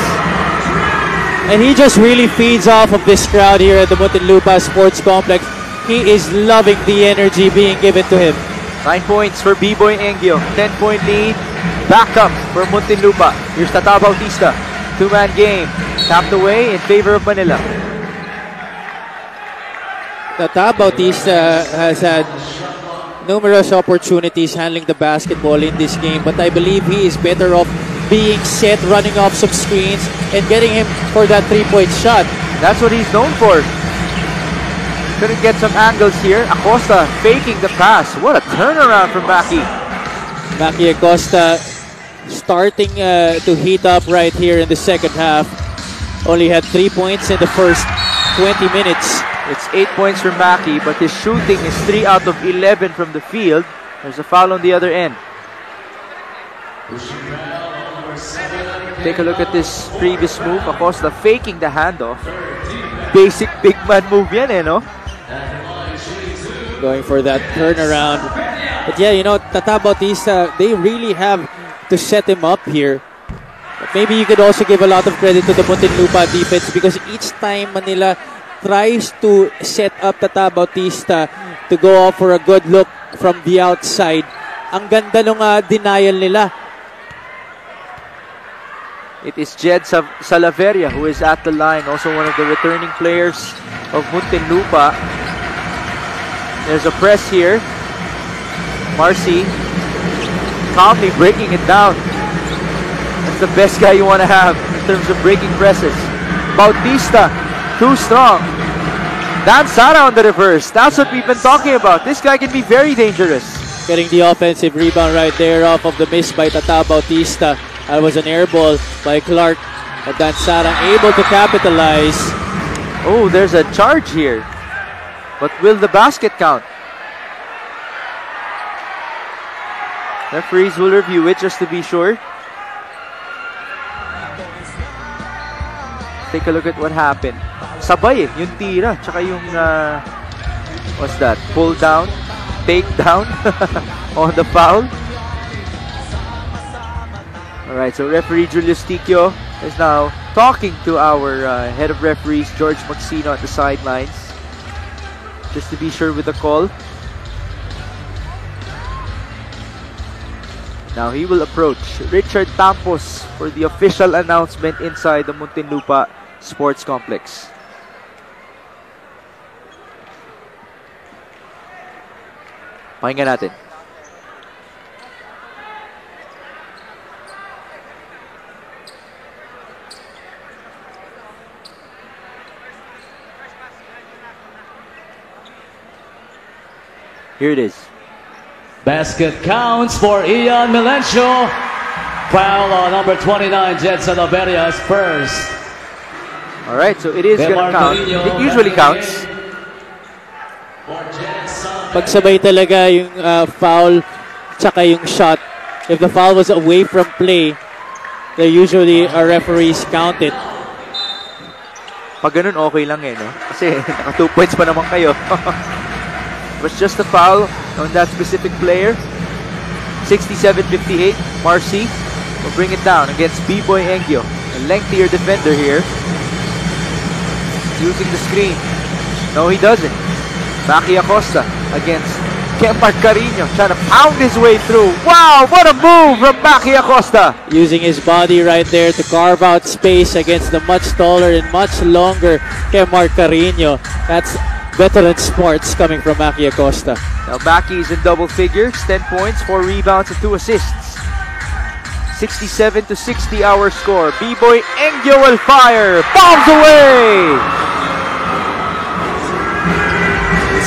And he just really feeds off of this crowd here at the Muntinlupa Sports Complex. He is loving the energy being given to him. 9 points for B-Boy Engyo. 10-point lead. Back up for Muntinlupa. Here's Tata Bautista. Two-man game. Tapped away in favor of Manila. Tata Bautista has had numerous opportunities handling the basketball in this game, but I believe he is better off being set, running off some screens, and getting him for that three-point shot. That's what he's known for. Couldn't get some angles here. Acosta faking the pass. What a turnaround from Maki. Maki Acosta starting to heat up right here in the second half. Only had 3 points in the first 20 minutes. It's 8 points for Maki, but his shooting is 3 out of 11 from the field. There's a foul on the other end. Take a look at this previous move. Acosta faking the handoff. Basic big man move yan eh, no? Going for that turnaround. But yeah, you know, Tata Bautista, they really have to set him up here. But maybe you could also give a lot of credit to the Muntinlupa defense, because each time Manila tries to set up Tata Bautista to go off for a good look from the outside, ang ganda nung denial nila. It is Jed Salaveria who is at the line, also one of the returning players of Muntinlupa. There's a press here. Marcy calmly breaking it down. That's the best guy you want to have in terms of breaking presses. Bautista, too strong. Dan Sara on the reverse. That's what we've been talking about. This guy can be very dangerous. Getting the offensive rebound right there off of the miss by Tata Bautista. That was an air ball by Clark. But Dan Sara able to capitalize. Oh, there's a charge here. But will the basket count? Referees will review it just to be sure. Take a look at what happened. Sabay eh, yung tira, tsaka yung, what's that? Pull down, take down on the foul. Alright, so referee Julius Tiquio is now talking to our head of referees, George Maxino, at the sidelines, just to be sure with the call. Now he will approach Richard Tampos for the official announcement inside the Muntinlupa Sports Complex. Pakinggan natin. Here it is. Basket counts for Ian Melencio. Foul on number 29, Jed Salaveria's first. Alright, so it is gonna count. It usually counts. Pagsabay talaga yung foul tsaka yung shot. if the foul was away from play, they usually referees count it. Pag ganun, okay lang eh, no? Kasi naka 2 points pa naman kayo. It was just a foul on that specific player. 67-58. Marcy will bring it down against B-Boy Engyo. A lengthier defender here. Using the screen. No, he doesn't. Maki Acosta against Kemar Carino, trying to pound his way through. Wow, what a move from Maki Acosta! Using his body right there to carve out space against the much taller and much longer Kemar Carino. That's veteran sports coming from Maki Acosta. Now Maki is in double figures, 10 points, 4 rebounds, and 2 assists. 67-60 our score. B-Boy Engyo will fire. Bombs away!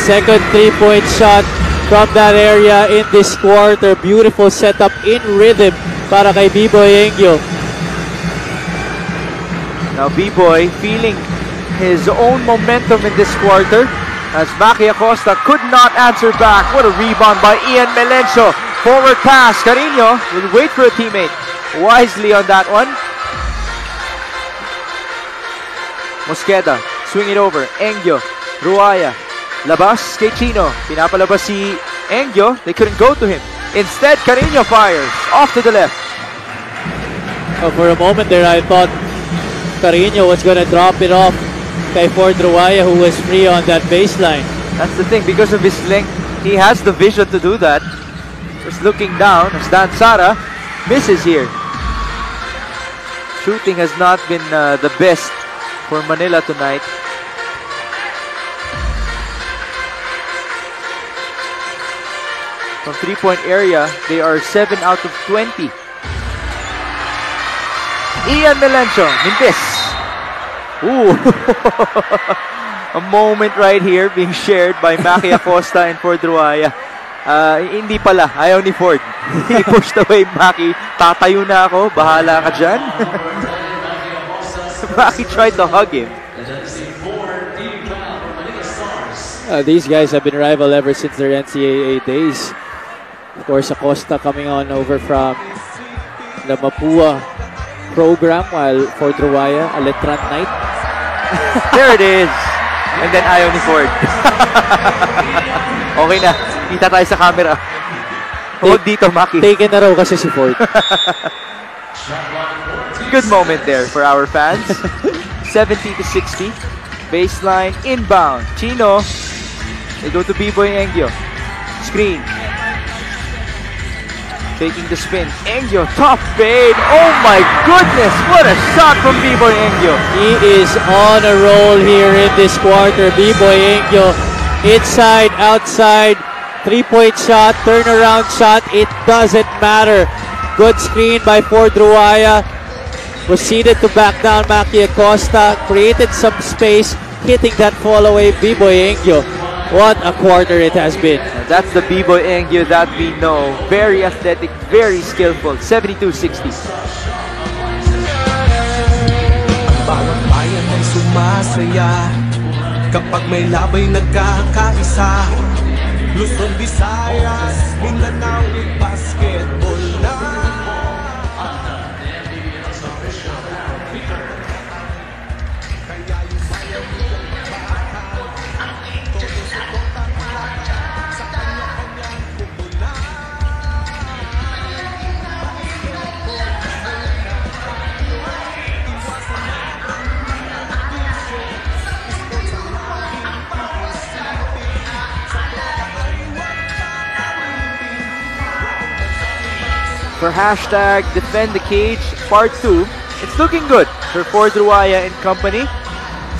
Second 3-point shot from that area in this quarter. Beautiful setup in rhythm para kay B-Boy Engyo. Now B-Boy feeling his own momentum in this quarter as Maki Acosta could not answer back. What a rebound by Ian Melencio. Forward pass. Carino will wait for a teammate wisely on that one. Mosqueda, swing it over. Engyo, Ruaya. Labas kay Chino. Pinapalabas si Engyo. They couldn't go to him. Instead, Carino fires off to the left. Oh, for a moment there, I thought Carino was going to drop it off kay Ford Ruaya, who was free on that baseline. That's the thing. Because of his length, he has the vision to do that. Just looking down as Dan Sara misses here. Shooting has not been the best for Manila tonight. From 3-point area, they are 7 out of 20. Ian Melencio, Mintis. Ooh. A moment right here being shared by Maki Acosta and Ford Ruaya. Hindi pala, ayaw ni Ford. He pushed away Maki. Tatayo na ako, bahala ka dyan. Maki tried to hug him. These guys have been rival ever since their NCAA days. Of course, Acosta coming on over from the Mapua program, while Ford Ruaya, a Letran Knight. There it is. And then ayaw ni Ford. Okay na. Kita tayo sa camera. Hold dito, Maki. Taken na raw kasi si Ford. Good moment there for our fans. 70-60. Baseline inbound. Chino. They go to B-Boy Engyo. Screen. Taking the spin. Engyo, top fade. Oh my goodness. What a shot from B-Boy Engyo. He is on a roll here in this quarter. B-Boy Engyo. Inside, outside. 3-point shot, turnaround shot. It doesn't matter. Good screen by Ford Ruaya. Proceeded to back down Maki Acosta. Created some space. Hitting that fall away. B-Boy Engyo. What a quarter it has been. That's the B-Boy Engyo that we know. Very athletic, very skillful. 72-60. Ang bawat bayan ay sumasaya kapag may labay nagkakaisa. Luzon, Visayas, Mindanao, basketball na. For hashtag Defend the Cage Part 2, it's looking good for Ford Ruaya and company.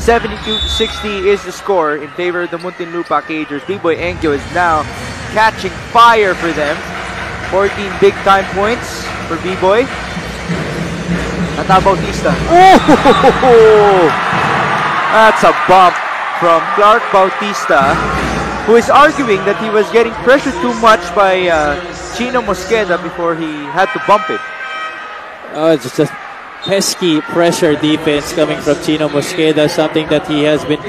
72-60 is the score in favor of the Muntinlupa Cagers. B-Boy Engyo is now catching fire for them. 14 big-time points for B-Boy. Tata Bautista. Oh! That's a bump from Clark Bautista, who is arguing that he was getting pressured too much by Chino Mosqueda before he had to bump it. Oh, it's just a pesky pressure defense coming from Chino Mosqueda, something that he has been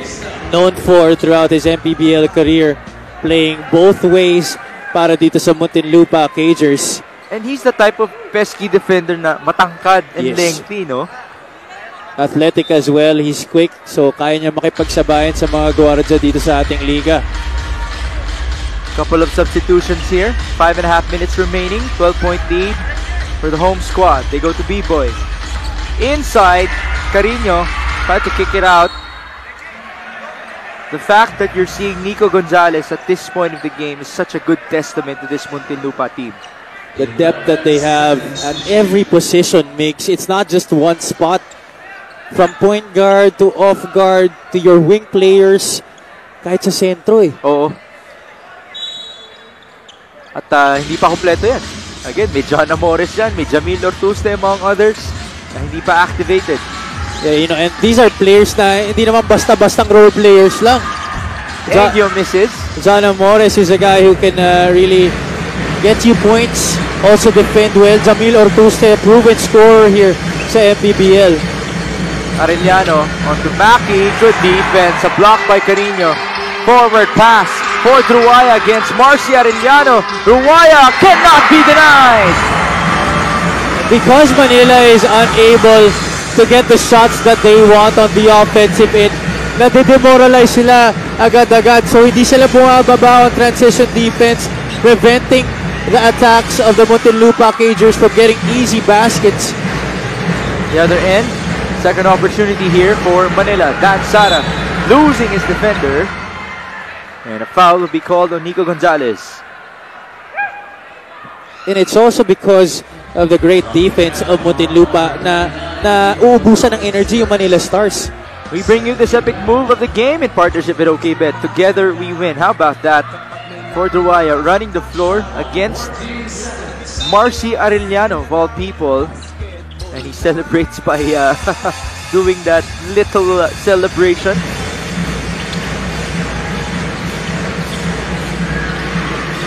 known for throughout his MPBL career, playing both ways para dito sa Muntinlupa Cagers. And he's the type of pesky defender na matangkad and Yes. lengthy, no? Athletic as well. He's quick. So, kaya niya makipagsabayan sa mga guardia dito sa ating liga. Couple of substitutions here. 5.5 minutes remaining. 12-point lead for the home squad. They go to B-Boy. Inside, Carino tried to kick it out. The fact that you're seeing Nico Gonzalez at this point of the game is such a good testament to this Muntinlupa team. The depth that they have at every position makes it's not just one spot. From point guard to off guard to your wing players, kahit sa sentro eh. Oo. At hindi pa kompleto yan. Again, may John Amores yan, may Jamil Ortuste among others na hindi pa activated. Yeah, you know, and these are players na hindi naman basta-bastang role players lang. Engyo misses. John Amores is a guy who can really get you points, also defend well. Jamil Ortuste, proven scorer here sa MPBL. Arellano onto Maki. Good defense. A block by Carino. Forward pass for Ruaya against Marcy Arellano. Ruaya cannot be denied. Because Manila is unable to get the shots that they want on the offensive end, nadidemoralize sila agad-agad. So hindi sila bumababa on transition defense, preventing the attacks of the Muntinlupa Cagers from getting easy baskets. The other end, second opportunity here for Manila. Dan Sara losing his defender. And a foul will be called on Nico Gonzalez. And it's also because of the great defense of Muntinlupa na uubusan ng energy yung Manila Stars. We bring you this epic move of the game in partnership with OKBet. Together we win. How about that? For Duwaya running the floor against Marcy Arellano of all people. And he celebrates by doing that little celebration.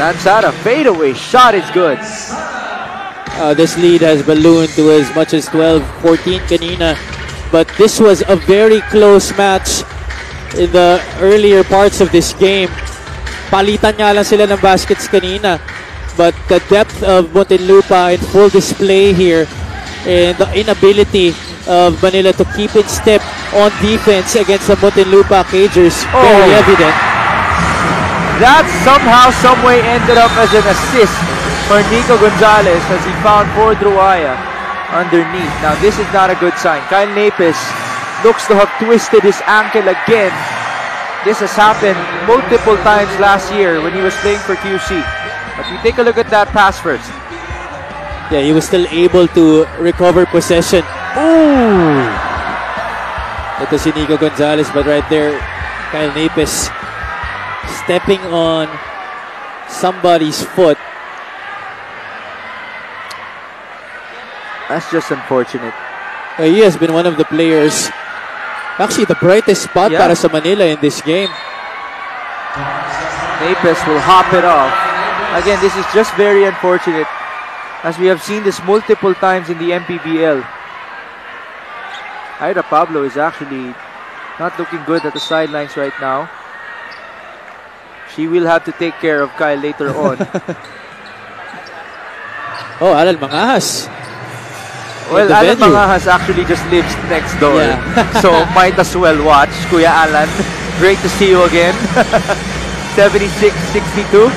Nansara, fadeaway shot is good. This lead has ballooned to as much as 12-14 kanina. But this was a very close match in the earlier parts of this game. Palitan nga lang sila ng baskets kanina. But the depth of Muntinlupa in full display here and the inability of Manila to keep in step on defense against the Muntinlupa Cagers, very evident. That somehow, someway ended up as an assist for Nico Gonzalez as he found Ford Ruaya underneath. Now this is not a good sign. Kyle Napes looks to have twisted his ankle again. This has happened multiple times last year when he was playing for QC. But we take a look at that pass first. Yeah, he was still able to recover possession. Ooh! Ito si Nico Gonzalez, but right there, Kyle Napes stepping on somebody's foot. That's just unfortunate. He has been one of the players, actually the brightest spot para sa Manila in this game. Napes will hop it off. Again, this is just very unfortunate as we have seen this multiple times in the MPBL. Ida Pablo is actually not looking good at the sidelines right now. She will have to take care of Kyle later on. Oh, Alan Mangahas. Well, Alan Mangahas actually just lives next door. Yeah. So might as well watch. Kuya Alan, great to see you again. 76-62.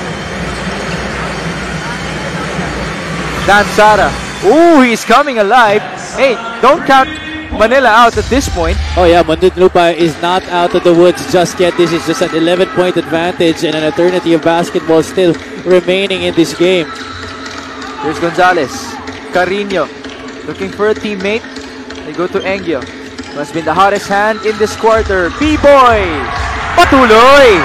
Dan Sara. Ooh, he's coming alive. Hey, don't count Manila out at this point. Oh yeah, Muntinlupa is not out of the woods just yet. This is just an 11-point advantage and an eternity of basketball still remaining in this game. Here's Gonzalez. Carino looking for a teammate. They go to Engyo, who has been the hottest hand in this quarter. B-Boy! Patuloy!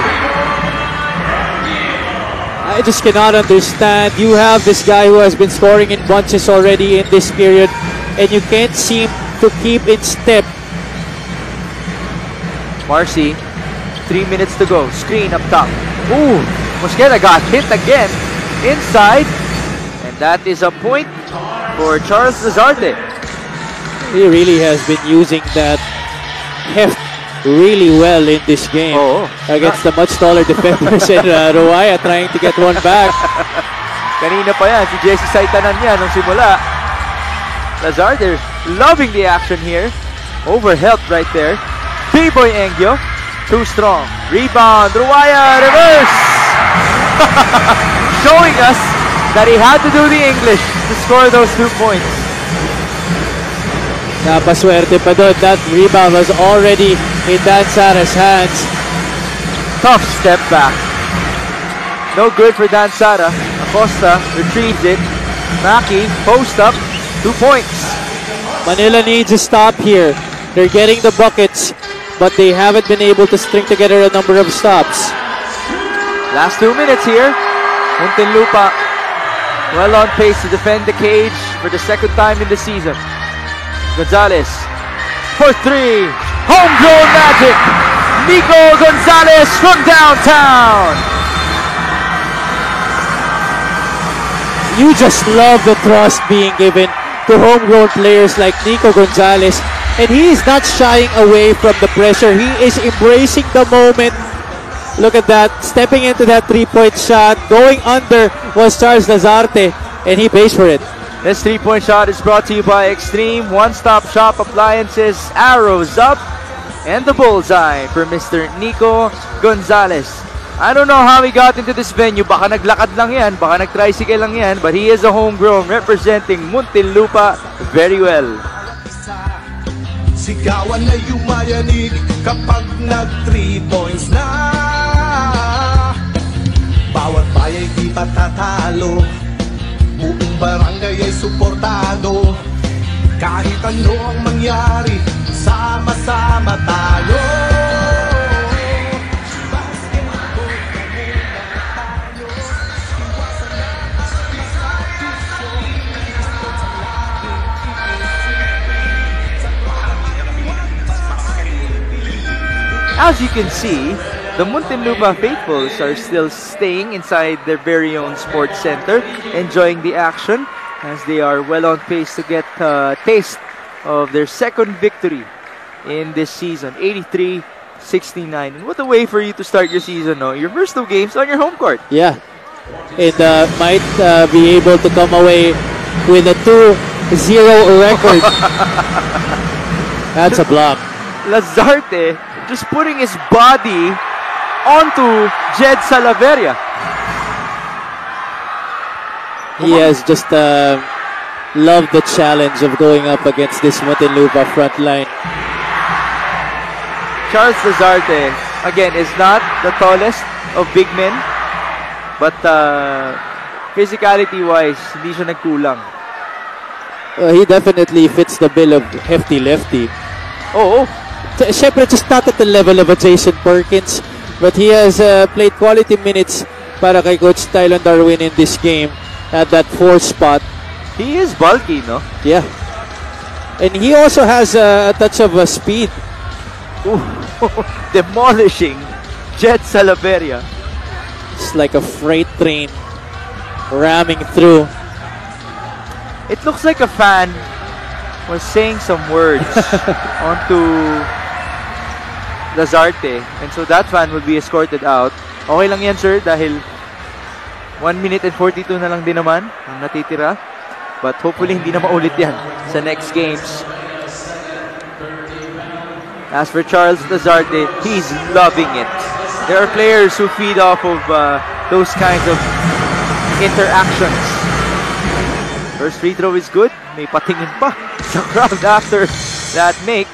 I just cannot understand. You have this guy who has been scoring in bunches already in this period and you can't seem to keep in step. Marcy, 3 minutes to go. Screen up top. Ooh, Mosqueda got hit again inside. And that is a point for Charles Lazarte. He really has been using that heft really well in this game against the much taller defenders and Ruaya trying to get one back. Kanina pa yan, si Jesse Saitanan yan nung simula. Lazarte loving the action here. Overhelped right there. B-Boy Engyo, too strong. Rebound, Ruaya, reverse! Showing us that he had to do the English to score those 2 points. Napaswerte pa doon. That rebound was already in Dan Sara's hands. Tough step back. No good for Dan Sara. Acosta retrieves it. Maki, post up, 2 points. Manila needs a stop here. They're getting the buckets, but they haven't been able to string together a number of stops. Last 2 minutes here. Muntinlupa well on pace to defend the cage for the second time in the season. Gonzalez for 3. Homegrown magic. Nico Gonzalez from downtown. You just love the trust being given to homegrown players like Nico Gonzalez, and he is not shying away from the pressure. He is embracing the moment. Look at that, stepping into that 3-point shot. Going under was Charles Lazarte, and he pays for it. This 3-point shot is brought to you by Extreme One-Stop Shop Appliances. Arrows up, and the bullseye for Mr. Nico Gonzalez. I don't know how he got into this venue. Baka naglakad lang yan, baka nag-tricycle lang yan, but he is a homegrown representing Muntinlupa very well. Sigawan na yumayanig kapag nag 3 points na. Bawat bayay di patatalo, buong barangay ay suportado. Kahit ano ang mangyari, sama-sama tayo. As you can see, the Muntinlupa faithfuls are still staying inside their very own sports center, enjoying the action as they are well on pace to get a taste of their second victory in this season, 83-69. And what a way for you to start your season, no? Your first 2 games on your home court. Yeah, and might be able to come away with a 2-0 record. That's a block. Lazarte just putting his body onto Jed Salaveria. He has just loved the challenge of going up against this Muntinlupa front line. Charles Lazarte, again, is not the tallest of big men, but physicality-wise, hindi siya nagkulang. He definitely fits the bill of hefty lefty. Oh, Siyempre, just not at the level of a Jason Perkins, but he has played quality minutes para kay Coach Tylon Darwin in this game at that 4th spot. he is bulky, no? Yeah. And he also has a touch of speed. Ooh, demolishing Jet Salaveria. It's like a freight train ramming through. It looks like a fan was saying some words onto Lazarte, and so that fan will be escorted out. Okay lang yan, sir, dahil 1 minute and 42 na lang din naman ang natitira, but hopefully hindi na maulit yan sa next games. As for Charles Lazarte, he's loving it. There are players who feed off of those kinds of interactions. First free throw is good. May patingin pa sa crowd after that make.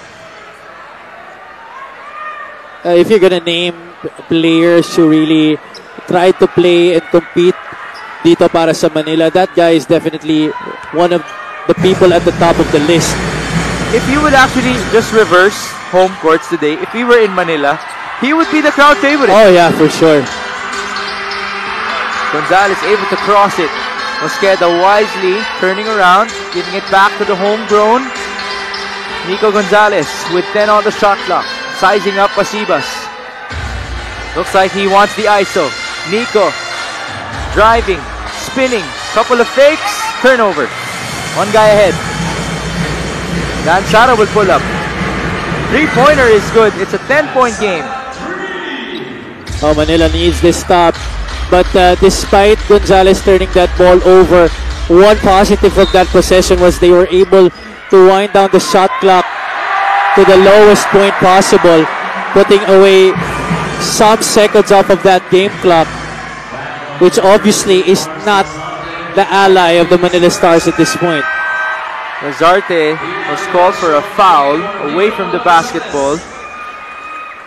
If you're gonna name players who really try to play and compete dito para sa Manila, that guy is definitely one of the people at the top of the list. If you would actually just reverse home courts today, if he were in Manila, he would be the crowd favorite. Oh yeah, for sure. Gonzalez able to cross it. Mosqueda wisely turning around, giving it back to the homegrown Nico Gonzalez with 10 on the shot clock. Sizing up Pasibas. Looks like he wants the ISO. Nico driving, spinning, couple of fakes, turnover. One guy ahead. Dan Sara will pull up. 3-pointer is good. It's a 10-point game. Oh, Manila needs this stop. But despite Gonzalez turning that ball over, one positive of that possession was they were able to wind down the shot clock to the lowest point possible, putting away some seconds off of that game clock, which obviously is not the ally of the Manila Stars at this point. Lazarte was called for a foul away from the basketball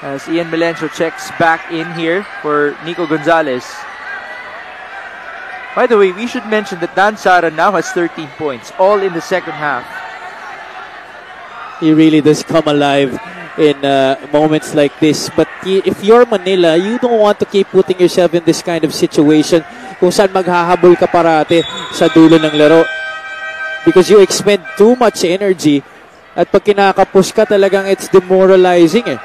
as Ian Melencio checks back in here for Nico Gonzalez. By the way, we should mention that Dan Sara now has 13 points, all in the second half. He really does come alive in moments like this. But if you're Manila, you don't want to keep putting yourself in this kind of situation kung saan maghahabol ka parate sa dulo ng laro. Because you expend too much energy at pag kinakapos ka talagang it's demoralizing eh.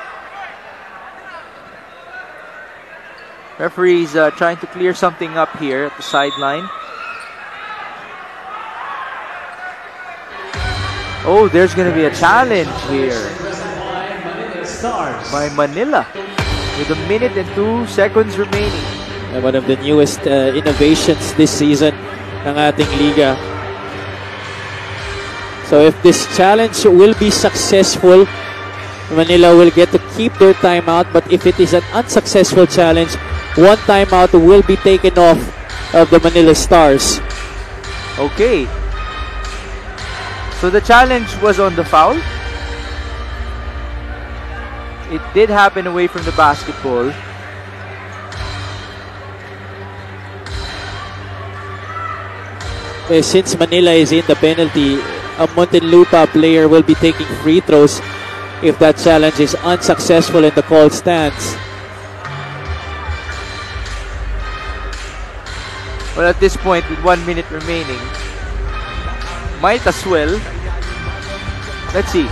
Referee's trying to clear something up here at the sideline. Oh, there's going to be a challenge here by Manila with 1 minute and 2 seconds remaining. And one of the newest innovations this season ng ating liga. So if this challenge will be successful, Manila will get to keep their timeout. But if it is an unsuccessful challenge, one timeout will be taken off of the Manila Stars. Okay. So the challenge was on the foul. It did happen away from the basketball. Since Manila is in the penalty, a Muntinlupa player will be taking free throws if that challenge is unsuccessful and the call stands. Well, at this point, with 1 minute remaining, might as well. Let's see.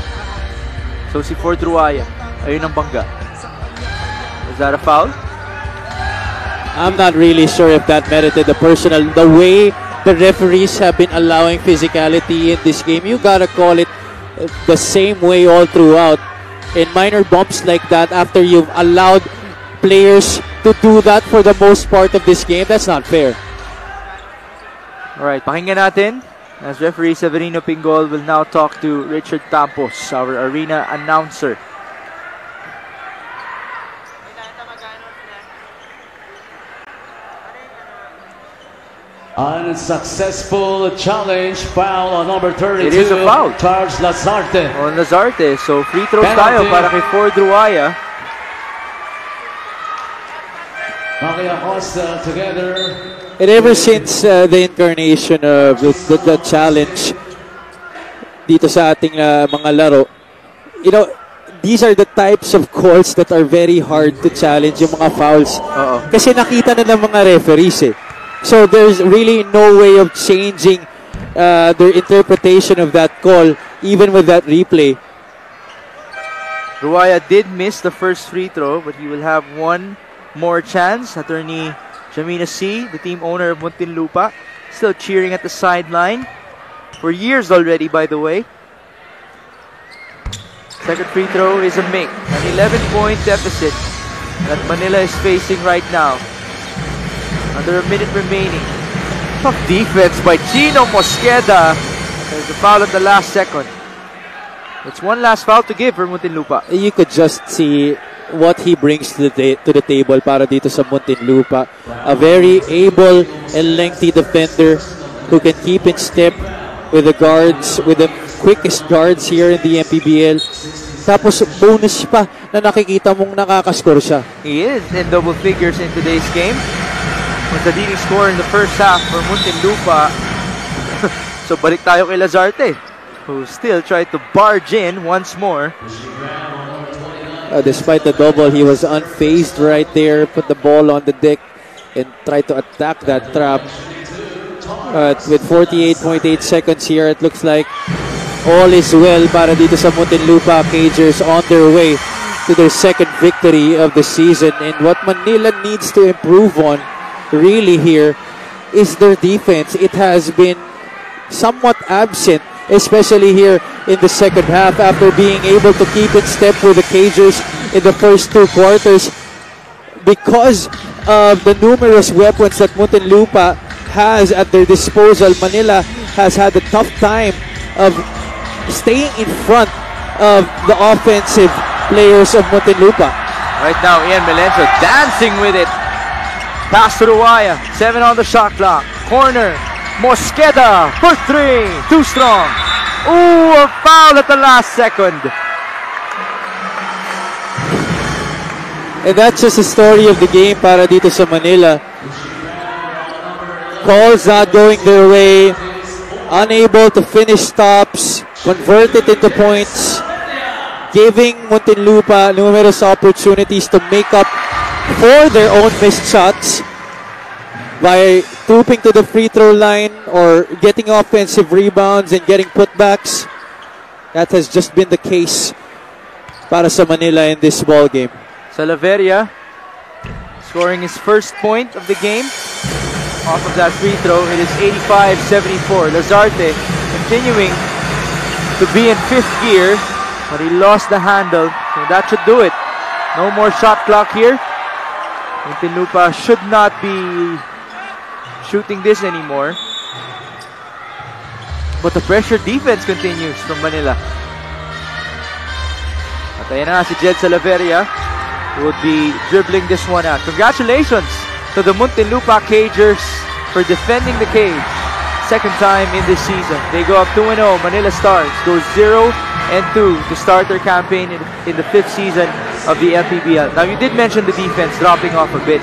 So si Ford Ruaya, ayun ang bangga. Is that a foul? I'm not really sure if that merited the personal. The way the referees have been allowing physicality in this game, you gotta call it the same way all throughout. In minor bumps like that, after you've allowed players to do that for the most part of this game, that's not fair. Alright, pakinggan natin as referee Severino Pingol will now talk to Richard Tampos, our arena announcer. Unsuccessful challenge, foul on number 32. It is a foul. Charles Lazarte. On Lazarte. So free throws Penalty. tayo para kay Ford Ruaya. Maki Acosta together. And ever since the incarnation of the challenge dito sa ating mga laro, you know, these are the types of calls that are very hard to challenge, yung mga fouls. Kasi nakita na ng mga referees eh. So there's really no way of changing their interpretation of that call, even with that replay. Ruaya did miss the first free throw, but he will have one more chance. Attorney Jamina C., the team owner of Muntinlupa, still cheering at the sideline. For years already, by the way. Second free throw is a make. An 11-point deficit that Manila is facing right now. Under a minute remaining. Tough defense by Gino Mosqueda. There's a foul at the last second. It's one last foul to give for Muntinlupa. You could just see what he brings to the table para dito sa Muntinlupa. A very able and lengthy defender who can keep in step with the guards, with the quickest guards here in the MPBL. Tapos bonus pa na nakikita mong nakakascore siya. He is in double figures in today's game. Was the leading scorer in the first half for Muntinlupa. So balik tayo kay Lazarte, who still tried to barge in once more. Despite the double, he was unfazed right there, put the ball on the deck and tried to attack that trap. With 48.8 seconds here, it looks like all is well para dito sa Muntinlupa Cagers on their way to their second victory of the season. And what Manila needs to improve on really here is their defense. It has been somewhat absent, especially here in the second half after being able to keep in step with the Cagers in the first two quarters. because of the numerous weapons that Muntinlupa has at their disposal, Manila has had a tough time of staying in front of the offensive players of Muntinlupa. Right now, Ian Melencio dancing with it. Pass to Ruaya. 7 on the shot clock. Corner. Mosqueda for 3. Too strong. Ooh, a foul at the last second. And that's just the story of the game para dito sa Manila. Calls not going their way. Unable to finish stops. Convert it into points. Giving Muntinlupa numerous opportunities to make up for their own missed shots by trooping to the free throw line or getting offensive rebounds and getting putbacks. That has just been the case para sa Manila in this ball game. Salaveria scoring his first point of the game off of that free throw. It is 85-74. Lazarte continuing to be in 5th gear, but he lost the handle, so that should do it. No more shot clock here. Muntinlupa should not be shooting this anymore. But the pressure defense continues from Manila. At ayan na si Jed Salaveria, would be dribbling this one out. Congratulations to the Muntinlupa Cagers for defending the cage. Second time in this season. They go up 2-0. Manila Stars goes 0-2 to start their campaign in the 5th season of the MPBL. Now, you did mention the defense dropping off a bit.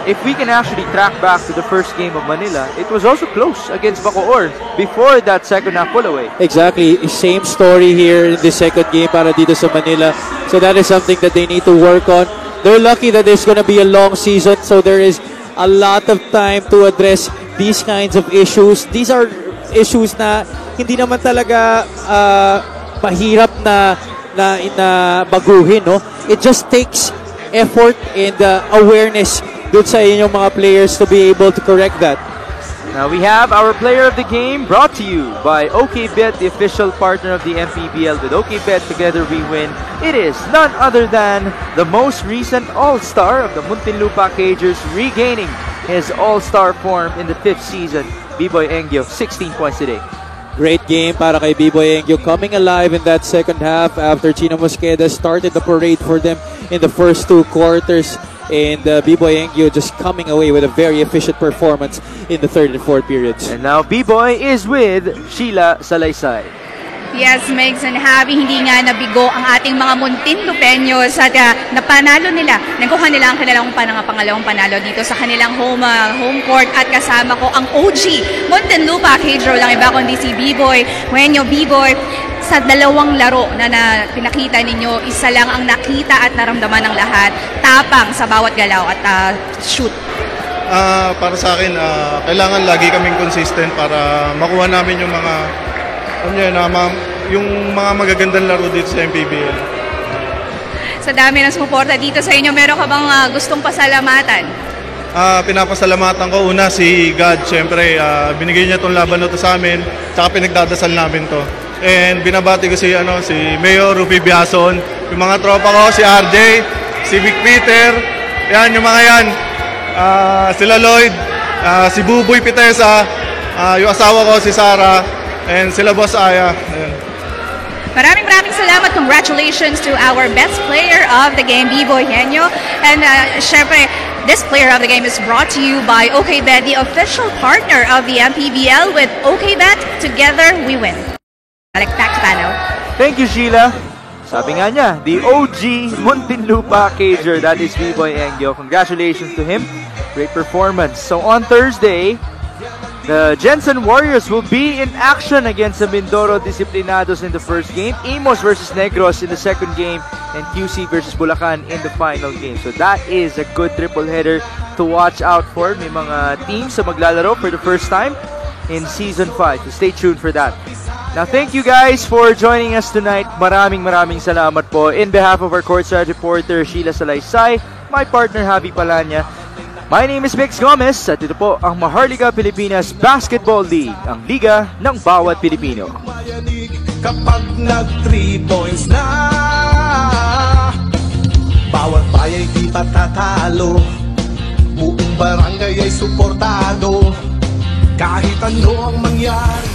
If we can actually track back to the first game of Manila, it was also close against Bacoor before that second half pull away. Exactly. Same story here in the second game para dito sa Manila. So that is something that they need to work on. They're lucky that there's going to be a long season, so there is a lot of time to address these kinds of issues. These are issues na hindi naman talaga mahirap na baguhin, no? It just takes effort and awareness dun sa inyong mga players to be able to correct that. Now we have our player of the game brought to you by OKBet, the official partner of the MPBL. With OKBet, together we win. It is none other than the most recent All-Star of the Muntinlupa Cagers, regaining his All-Star form in the 5th season. B-Boy Engyo, 16 points today. Great game para kay B-Boy Engyo, coming alive in that second half after Chino Mosqueda started the parade for them in the first 2 quarters. And B-Boy Engyo just coming away with a very efficient performance in the 3rd and 4th periods. And now B-Boy is with Sheila Salaysay. Yes, Megs and Javi, hindi nga nabigo ang ating mga Muntinlupeños at napanalo nila. Nakuha nila ang kanilang pangalawang panalo dito sa kanilang home court at kasama ko ang OG Muntinlupa Cager, lang iba kundi si B-Boy. Wenyo, B-Boy, sa 2 laro na pinakita ninyo, isa lang ang nakita at naramdaman ng lahat. Tapang sa bawat galaw at shoot. Para sa akin, kailangan lagi kaming consistent para makuha namin yung mga magagandang laro dito sa MPBL. Sa dami ng sumuporta dito sa inyo, meron ka bang gustong pasalamatan? Pinapasalamatan ko una si God. Siyempre, binigay niya itong laban na to sa amin, tsaka pinagdadasal namin to. And binabati ko si Mayor Rupi Biason, yung mga tropa ko, si RJ, si Vic Peter, yan, yung mga yan, sila Lloyd, si Buboy Pitesa, yung asawa ko, si Sarah, and sila Boss Aya. Ayan. Maraming salamat. Congratulations to our best player of the game, B-Boy Henyo. And syempre, this player of the game is brought to you by OKBet, the official partner of the MPBL. With OKBet, together we win. Back to panel. Thank you, Sheila. Sabi nga niya, the OG Muntinlupa Cager, that is B-Boy Engyo. Congratulations to him. Great performance. So on Thursday, the Jensen Warriors will be in action against the Mindoro Disciplinados in the first game, Imos versus Negros in the second game, and QC versus Bulacan in the final game. So that is a good triple header to watch out for. May mga teams na maglalaro for the first time in Season 5. So stay tuned for that. Now, thank you guys for joining us tonight. Maraming salamat po. In behalf of our courtside reporter, Sheila Salaysay, my partner, Javi Palanya, my name is Mix Gomez at ito po ang Maharlika Pilipinas Basketball League, ang liga ng bawat Pilipino. Kapag nag 3 points na, Bawat bayay di patatalo, buong barangay ay suportado. Kahit ano ang mangyari.